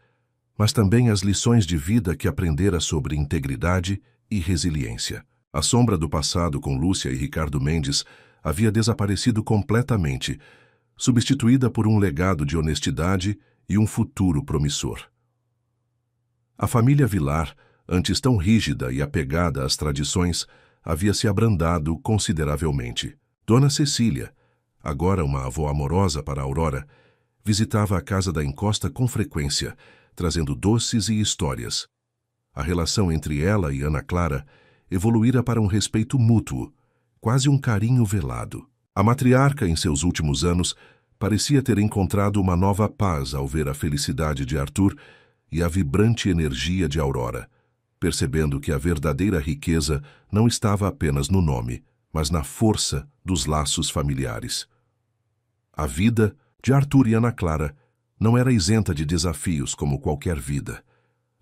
mas também as lições de vida que aprendera sobre integridade e resiliência. A sombra do passado com Lúcia e Ricardo Mendes havia desaparecido completamente, substituída por um legado de honestidade e um futuro promissor. A família Vilar, antes tão rígida e apegada às tradições, havia se abrandado consideravelmente. Dona Cecília, agora uma avó amorosa para Aurora, visitava a casa da encosta com frequência, trazendo doces e histórias. A relação entre ela e Ana Clara evoluíra para um respeito mútuo, quase um carinho velado. A matriarca, em seus últimos anos, parecia ter encontrado uma nova paz ao ver a felicidade de Arthur e a vibrante energia de Aurora, percebendo que a verdadeira riqueza não estava apenas no nome, mas na força dos laços familiares. A vida de Arthur e Ana Clara não era isenta de desafios como qualquer vida.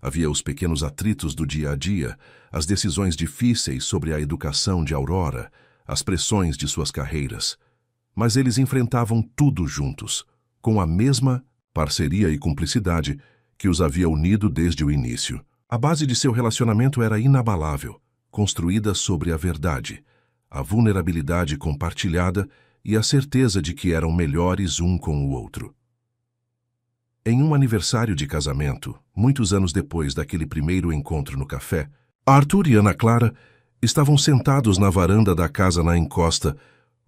Havia os pequenos atritos do dia a dia, as decisões difíceis sobre a educação de Aurora, as pressões de suas carreiras. Mas eles enfrentavam tudo juntos, com a mesma parceria e cumplicidade que os havia unido desde o início. A base de seu relacionamento era inabalável, construída sobre a verdade, a vulnerabilidade compartilhada e a certeza de que eram melhores um com o outro. Em um aniversário de casamento, muitos anos depois daquele primeiro encontro no café, Arthur e Ana Clara estavam sentados na varanda da casa na encosta,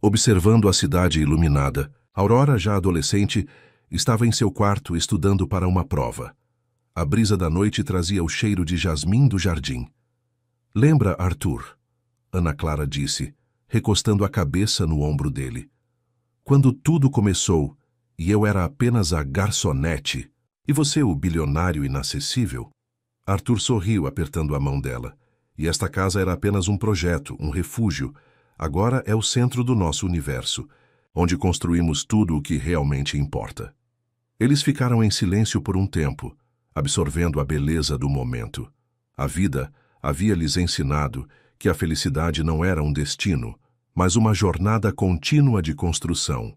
observando a cidade iluminada. Aurora, já adolescente, estava em seu quarto estudando para uma prova. A brisa da noite trazia o cheiro de jasmim do jardim. "Lembra, Arthur?" Ana Clara disse, recostando a cabeça no ombro dele. "Quando tudo começou, e eu era apenas a garçonete, e você o bilionário inacessível?" Arthur sorriu apertando a mão dela. "E esta casa era apenas um projeto, um refúgio. Agora é o centro do nosso universo, onde construímos tudo o que realmente importa." Eles ficaram em silêncio por um tempo, absorvendo a beleza do momento. A vida havia lhes ensinado que a felicidade não era um destino, mas uma jornada contínua de construção.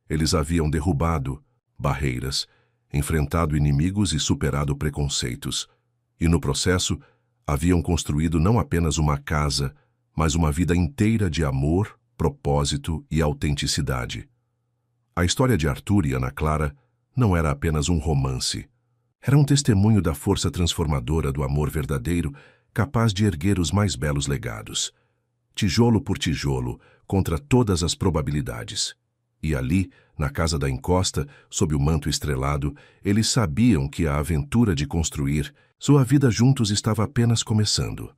Eles haviam derrubado barreiras, enfrentado inimigos e superado preconceitos. E no processo, haviam construído não apenas uma casa, mas uma vida inteira de amor, propósito e autenticidade. A história de Arthur e Ana Clara não era apenas um romance. Era um testemunho da força transformadora do amor verdadeiro, capaz de erguer os mais belos legados, tijolo por tijolo, contra todas as probabilidades. E ali, na casa da encosta, sob o manto estrelado, eles sabiam que a aventura de construir sua vida juntos estava apenas começando.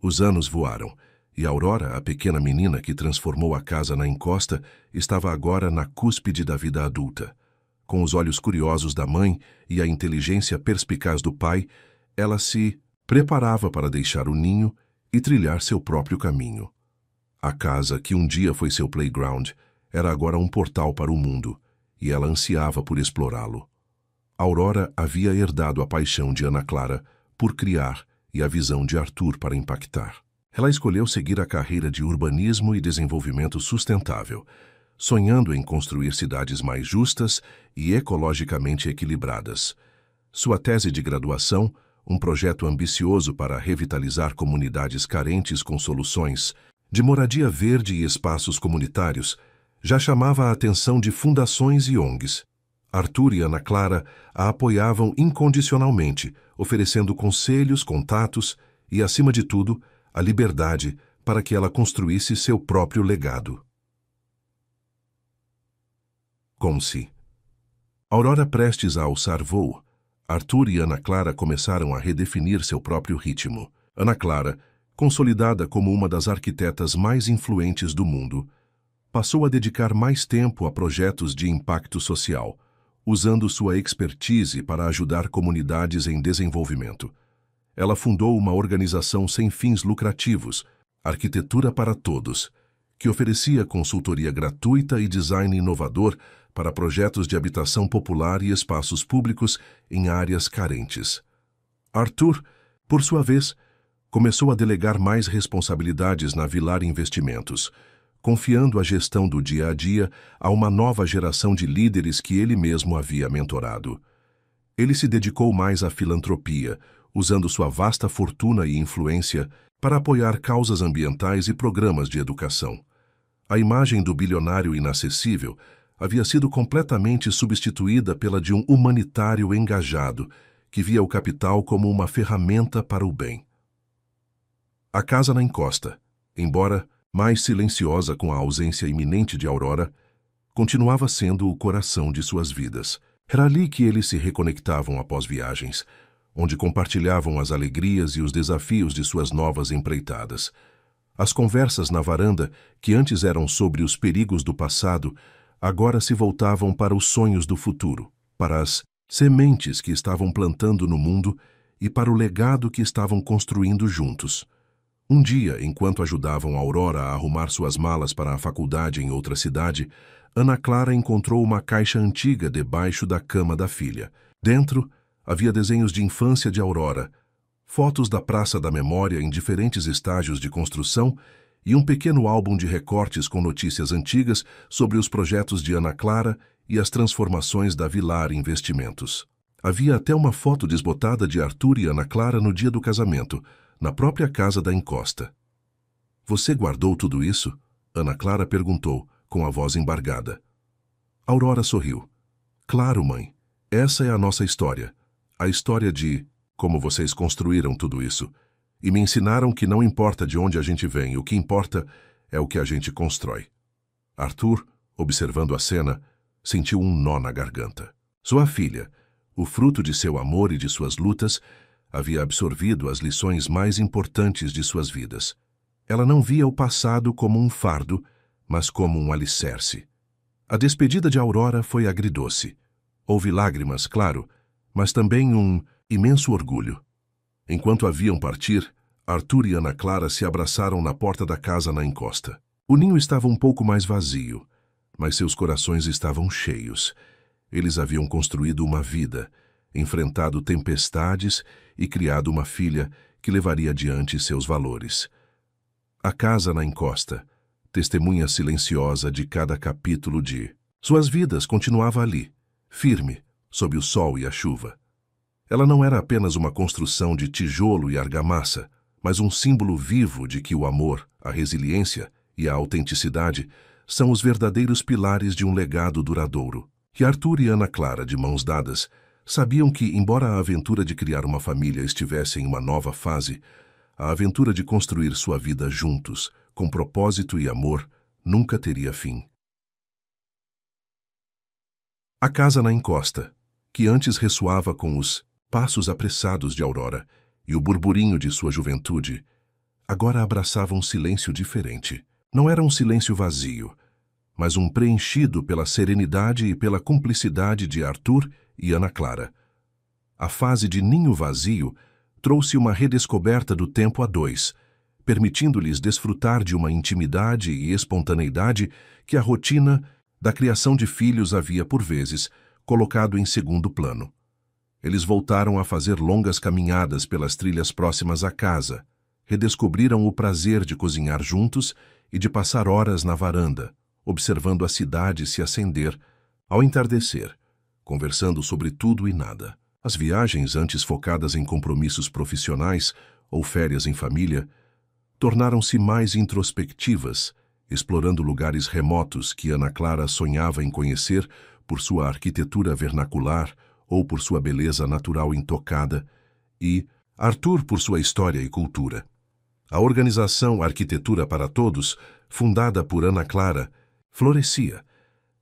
Os anos voaram, e Aurora, a pequena menina que transformou a casa na encosta, estava agora na cúspide da vida adulta. Com os olhos curiosos da mãe e a inteligência perspicaz do pai, ela se preparava para deixar o ninho e trilhar seu próprio caminho. A casa, que um dia foi seu playground, era agora um portal para o mundo, e ela ansiava por explorá-lo. Aurora havia herdado a paixão de Ana Clara por criar e a visão de Arthur para impactar. Ela escolheu seguir a carreira de urbanismo e desenvolvimento sustentável, sonhando em construir cidades mais justas e ecologicamente equilibradas. Sua tese de graduação, um projeto ambicioso para revitalizar comunidades carentes com soluções de moradia verde e espaços comunitários, já chamava a atenção de fundações e ONGs. Arthur e Ana Clara a apoiavam incondicionalmente, oferecendo conselhos, contatos e, acima de tudo, a liberdade para que ela construísse seu próprio legado. Como-se. Aurora prestes a alçar voo, Arthur e Ana Clara começaram a redefinir seu próprio ritmo. Ana Clara, consolidada como uma das arquitetas mais influentes do mundo, passou a dedicar mais tempo a projetos de impacto social, usando sua expertise para ajudar comunidades em desenvolvimento. Ela fundou uma organização sem fins lucrativos, Arquitetura para Todos, que oferecia consultoria gratuita e design inovador para projetos de habitação popular e espaços públicos em áreas carentes. Arthur, por sua vez, começou a delegar mais responsabilidades na Vilar Investimentos, confiando a gestão do dia a dia a uma nova geração de líderes que ele mesmo havia mentorado. Ele se dedicou mais à filantropia, usando sua vasta fortuna e influência para apoiar causas ambientais e programas de educação. A imagem do bilionário inacessível havia sido completamente substituída pela de um humanitário engajado, que via o capital como uma ferramenta para o bem. A casa na encosta, embora mais silenciosa com a ausência iminente de Aurora, continuava sendo o coração de suas vidas. Era ali que eles se reconectavam após viagens, onde compartilhavam as alegrias e os desafios de suas novas empreitadas. As conversas na varanda, que antes eram sobre os perigos do passado, agora se voltavam para os sonhos do futuro, para as sementes que estavam plantando no mundo e para o legado que estavam construindo juntos. Um dia, enquanto ajudavam Aurora a arrumar suas malas para a faculdade em outra cidade, Ana Clara encontrou uma caixa antiga debaixo da cama da filha. Dentro, havia desenhos de infância de Aurora, fotos da Praça da Memória em diferentes estágios de construção e um pequeno álbum de recortes com notícias antigas sobre os projetos de Ana Clara e as transformações da Vilar Investimentos. Havia até uma foto desbotada de Arthur e Ana Clara no dia do casamento, na própria casa da encosta. "Você guardou tudo isso?" Ana Clara perguntou, com a voz embargada. Aurora sorriu. "Claro, mãe. Essa é a nossa história. A história de como vocês construíram tudo isso. E me ensinaram que não importa de onde a gente vem, o que importa é o que a gente constrói." Arthur, observando a cena, sentiu um nó na garganta. Sua filha, o fruto de seu amor e de suas lutas, havia absorvido as lições mais importantes de suas vidas. Ela não via o passado como um fardo, mas como um alicerce. A despedida de Aurora foi agridoce. Houve lágrimas, claro, mas também um imenso orgulho. Enquanto a viam partir, Arthur e Ana Clara se abraçaram na porta da casa na encosta. O ninho estava um pouco mais vazio, mas seus corações estavam cheios. Eles haviam construído uma vida, enfrentado tempestades e criado uma filha que levaria adiante seus valores. A casa na encosta, testemunha silenciosa de cada capítulo de suas vidas, continuava ali, firme, sob o sol e a chuva. Ela não era apenas uma construção de tijolo e argamassa, mas um símbolo vivo de que o amor, a resiliência e a autenticidade são os verdadeiros pilares de um legado duradouro. E Arthur e Ana Clara, de mãos dadas, sabiam que, embora a aventura de criar uma família estivesse em uma nova fase, a aventura de construir sua vida juntos, com propósito e amor, nunca teria fim. A casa na encosta, que antes ressoava com os passos apressados de Aurora e o burburinho de sua juventude, agora abraçava um silêncio diferente. Não era um silêncio vazio, mas um preenchido pela serenidade e pela cumplicidade de Arthur e Ana Clara. A fase de ninho vazio trouxe uma redescoberta do tempo a dois, permitindo-lhes desfrutar de uma intimidade e espontaneidade que a rotina da criação de filhos havia, por vezes, colocado em segundo plano. Eles voltaram a fazer longas caminhadas pelas trilhas próximas à casa, redescobriram o prazer de cozinhar juntos e de passar horas na varanda, observando a cidade se acender ao entardecer, conversando sobre tudo e nada. As viagens, antes focadas em compromissos profissionais ou férias em família, tornaram-se mais introspectivas, explorando lugares remotos que Ana Clara sonhava em conhecer por sua arquitetura vernacular ou por sua beleza natural intocada, e Arthur por sua história e cultura. A organização Arquitetura para Todos, fundada por Ana Clara, florescia.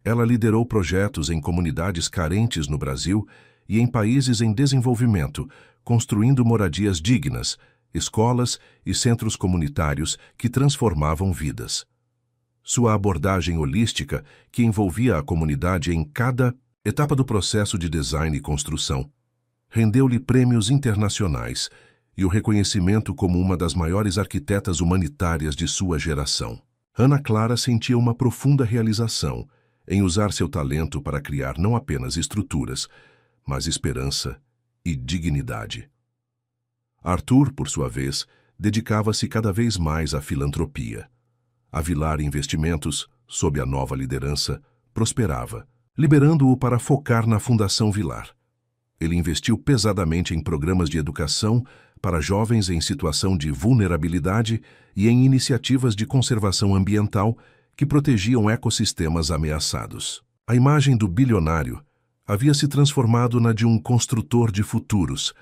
Ela liderou projetos em comunidades carentes no Brasil e em países em desenvolvimento, construindo moradias dignas, escolas e centros comunitários que transformavam vidas. Sua abordagem holística, que envolvia a comunidade em cada etapa do processo de design e construção, rendeu-lhe prêmios internacionais e o reconhecimento como uma das maiores arquitetas humanitárias de sua geração. Ana Clara sentia uma profunda realização em usar seu talento para criar não apenas estruturas, mas esperança e dignidade. Arthur, por sua vez, dedicava-se cada vez mais à filantropia. A Vilar Investimentos, sob a nova liderança, prosperava, liberando-o para focar na Fundação Vilar. Ele investiu pesadamente em programas de educação para jovens em situação de vulnerabilidade e em iniciativas de conservação ambiental que protegiam ecossistemas ameaçados. A imagem do bilionário havia se transformado na de um construtor de futuros,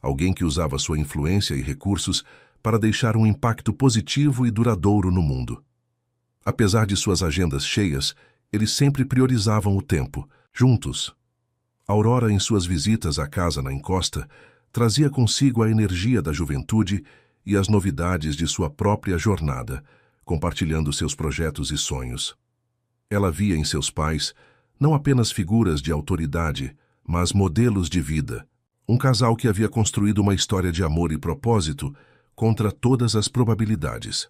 alguém que usava sua influência e recursos para deixar um impacto positivo e duradouro no mundo. Apesar de suas agendas cheias, eles sempre priorizavam o tempo, juntos. Aurora, em suas visitas à casa na encosta, trazia consigo a energia da juventude e as novidades de sua própria jornada, compartilhando seus projetos e sonhos. Ela via em seus pais não apenas figuras de autoridade, mas modelos de vida. Um casal que havia construído uma história de amor e propósito contra todas as probabilidades.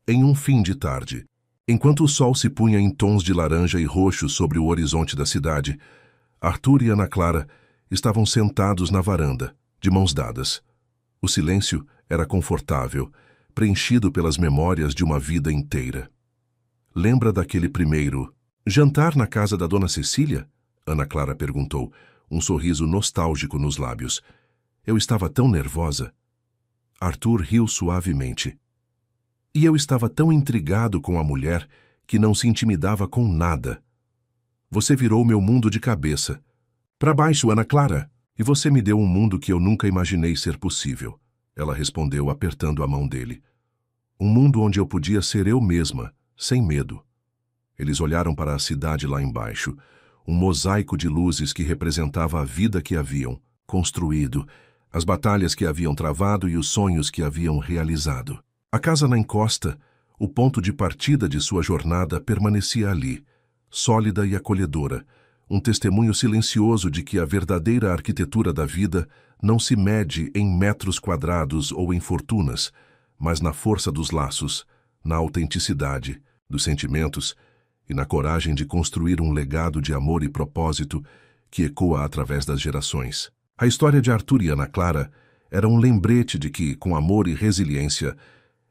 Em um fim de tarde, enquanto o sol se punha em tons de laranja e roxo sobre o horizonte da cidade, Arthur e Ana Clara estavam sentados na varanda, de mãos dadas. O silêncio era confortável, preenchido pelas memórias de uma vida inteira. Lembra daquele primeiro jantar na casa da Dona Cecília? Ana Clara perguntou, um sorriso nostálgico nos lábios. Eu estava tão nervosa. Arthur riu suavemente. E eu estava tão intrigado com a mulher que não se intimidava com nada. Você virou meu mundo de cabeça. Para baixo, Ana Clara. E você me deu um mundo que eu nunca imaginei ser possível. Ela respondeu, apertando a mão dele. Um mundo onde eu podia ser eu mesma, sem medo. Eles olharam para a cidade lá embaixo, um mosaico de luzes que representava a vida que haviam construído, as batalhas que haviam travado e os sonhos que haviam realizado. A casa na encosta, o ponto de partida de sua jornada, permanecia ali, sólida e acolhedora, um testemunho silencioso de que a verdadeira arquitetura da vida não se mede em metros quadrados ou em fortunas, mas na força dos laços, na autenticidade dos sentimentos e na coragem de construir um legado de amor e propósito que ecoa através das gerações. A história de Arthur e Ana Clara era um lembrete de que, com amor e resiliência,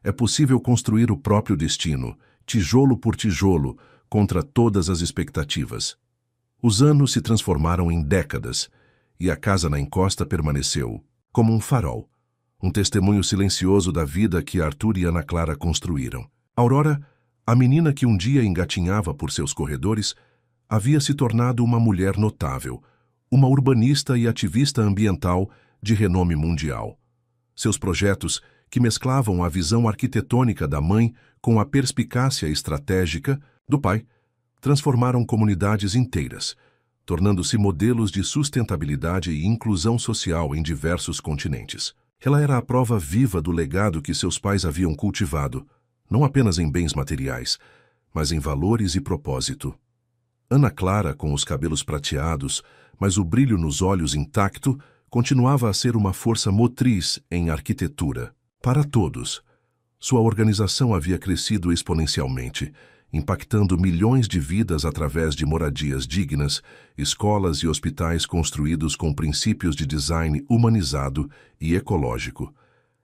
é possível construir o próprio destino, tijolo por tijolo, contra todas as expectativas. Os anos se transformaram em décadas, e a casa na encosta permaneceu, como um farol, um testemunho silencioso da vida que Arthur e Ana Clara construíram. Aurora, a menina que um dia engatinhava por seus corredores, havia se tornado uma mulher notável, uma urbanista e ativista ambiental de renome mundial. Seus projetos, que mesclavam a visão arquitetônica da mãe com a perspicácia estratégica do pai, transformaram comunidades inteiras, tornando-se modelos de sustentabilidade e inclusão social em diversos continentes. Ela era a prova viva do legado que seus pais haviam cultivado, não apenas em bens materiais, mas em valores e propósito. Ana Clara, com os cabelos prateados, mas o brilho nos olhos intacto, continuava a ser uma força motriz em arquitetura. Para todos, sua organização havia crescido exponencialmente, impactando milhões de vidas através de moradias dignas, escolas e hospitais construídos com princípios de design humanizado e ecológico.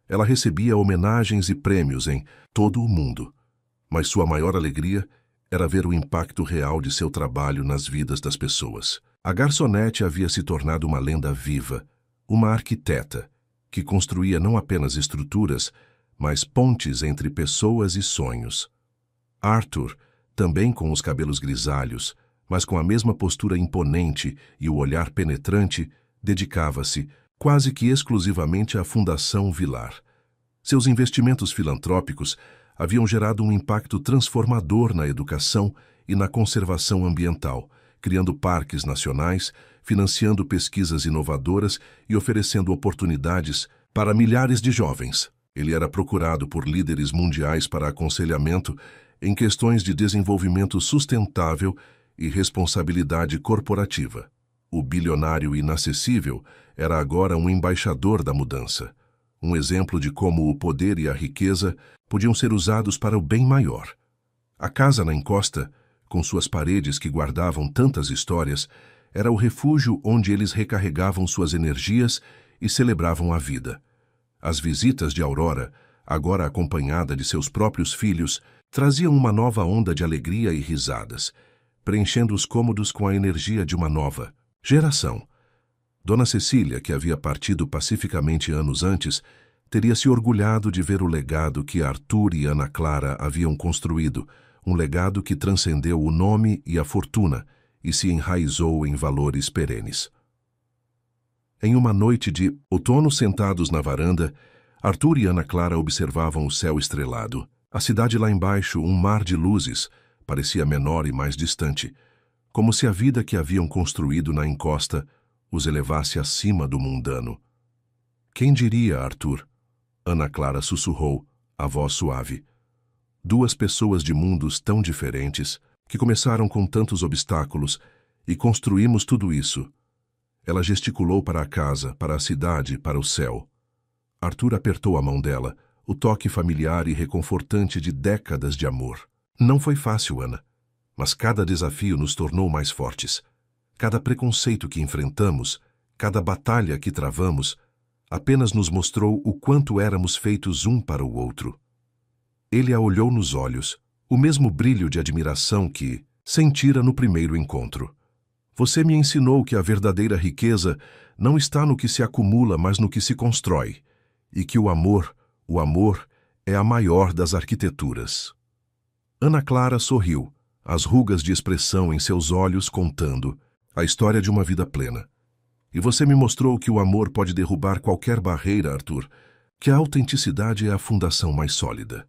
Ela recebia homenagens e prêmios em todo o mundo, mas sua maior alegria era ver o impacto real de seu trabalho nas vidas das pessoas. A garçonete havia se tornado uma lenda viva, uma arquiteta, que construía não apenas estruturas, mas pontes entre pessoas e sonhos. Arthur, também com os cabelos grisalhos, mas com a mesma postura imponente e o olhar penetrante, dedicava-se quase que exclusivamente à Fundação Vilar. Seus investimentos filantrópicos haviam gerado um impacto transformador na educação e na conservação ambiental, criando parques nacionais, financiando pesquisas inovadoras e oferecendo oportunidades para milhares de jovens. Ele era procurado por líderes mundiais para aconselhamento em questões de desenvolvimento sustentável e responsabilidade corporativa. O bilionário inacessível era agora um embaixador da mudança, um exemplo de como o poder e a riqueza podiam ser usados para o bem maior. A casa na encosta, com suas paredes que guardavam tantas histórias, era o refúgio onde eles recarregavam suas energias e celebravam a vida. As visitas de Aurora, agora acompanhada de seus próprios filhos, traziam uma nova onda de alegria e risadas, preenchendo os cômodos com a energia de uma nova geração. Dona Cecília, que havia partido pacificamente anos antes, teria se orgulhado de ver o legado que Arthur e Ana Clara haviam construído, um legado que transcendeu o nome e a fortuna e se enraizou em valores perenes. Em uma noite de outono, sentados na varanda, Arthur e Ana Clara observavam o céu estrelado. A cidade lá embaixo, um mar de luzes, parecia menor e mais distante, como se a vida que haviam construído na encosta os elevasse acima do mundano. Quem diria, Arthur? Ana Clara sussurrou, a voz suave. Duas pessoas de mundos tão diferentes, que começaram com tantos obstáculos, e construímos tudo isso. Ela gesticulou para a casa, para a cidade, para o céu. Arthur apertou a mão dela, o toque familiar e reconfortante de décadas de amor. Não foi fácil, Ana, mas cada desafio nos tornou mais fortes. Cada preconceito que enfrentamos, cada batalha que travamos, apenas nos mostrou o quanto éramos feitos um para o outro. Ele a olhou nos olhos, o mesmo brilho de admiração que sentira no primeiro encontro. Você me ensinou que a verdadeira riqueza não está no que se acumula, mas no que se constrói, e que o amor é a maior das arquiteturas. Ana Clara sorriu, as rugas de expressão em seus olhos contando a história de uma vida plena. E você me mostrou que o amor pode derrubar qualquer barreira, Arthur, que a autenticidade é a fundação mais sólida.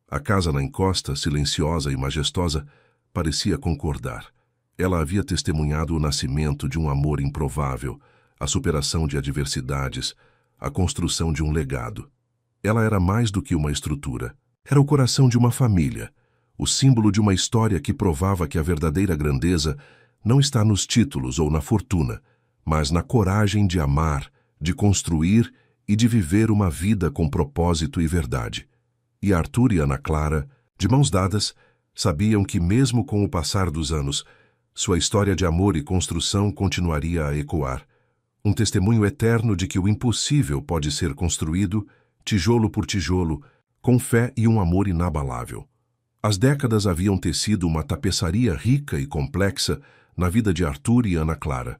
A casa na encosta, silenciosa e majestosa, parecia concordar. Ela havia testemunhado o nascimento de um amor improvável, a superação de adversidades, a construção de um legado. Ela era mais do que uma estrutura. Era o coração de uma família, o símbolo de uma história que provava que a verdadeira grandeza não está nos títulos ou na fortuna, mas na coragem de amar, de construir e de viver uma vida com propósito e verdade. E Arthur e Ana Clara, de mãos dadas, sabiam que mesmo com o passar dos anos, sua história de amor e construção continuaria a ecoar, um testemunho eterno de que o impossível pode ser construído, tijolo por tijolo, com fé e um amor inabalável. As décadas haviam tecido uma tapeçaria rica e complexa na vida de Arthur e Ana Clara.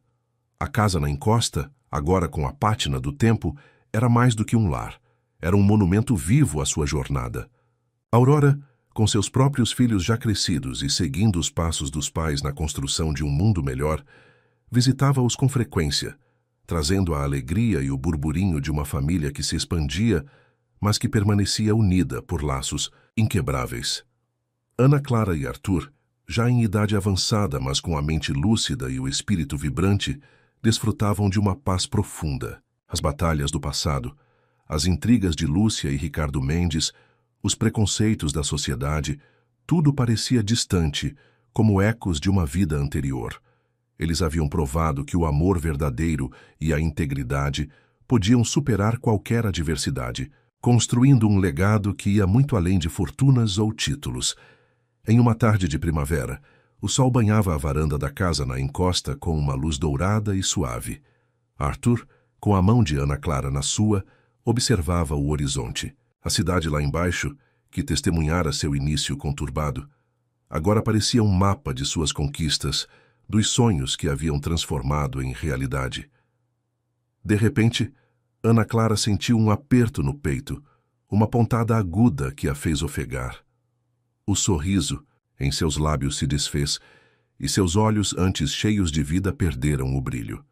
A casa na encosta, agora com a pátina do tempo, era mais do que um lar. Era um monumento vivo à sua jornada. Aurora, com seus próprios filhos já crescidos e seguindo os passos dos pais na construção de um mundo melhor, visitava-os com frequência, trazendo a alegria e o burburinho de uma família que se expandia, mas que permanecia unida por laços inquebráveis. Ana Clara e Arthur, já em idade avançada, mas com a mente lúcida e o espírito vibrante, desfrutavam de uma paz profunda. As batalhas do passado, as intrigas de Lúcia e Ricardo Mendes, os preconceitos da sociedade, tudo parecia distante, como ecos de uma vida anterior. Eles haviam provado que o amor verdadeiro e a integridade podiam superar qualquer adversidade, construindo um legado que ia muito além de fortunas ou títulos. Em uma tarde de primavera, o sol banhava a varanda da casa na encosta com uma luz dourada e suave. Arthur, com a mão de Ana Clara na sua, observava o horizonte. A cidade lá embaixo, que testemunhara seu início conturbado, agora parecia um mapa de suas conquistas, dos sonhos que haviam transformado em realidade. De repente, Ana Clara sentiu um aperto no peito, uma pontada aguda que a fez ofegar. O sorriso em seus lábios se desfez, e seus olhos, antes cheios de vida, perderam o brilho.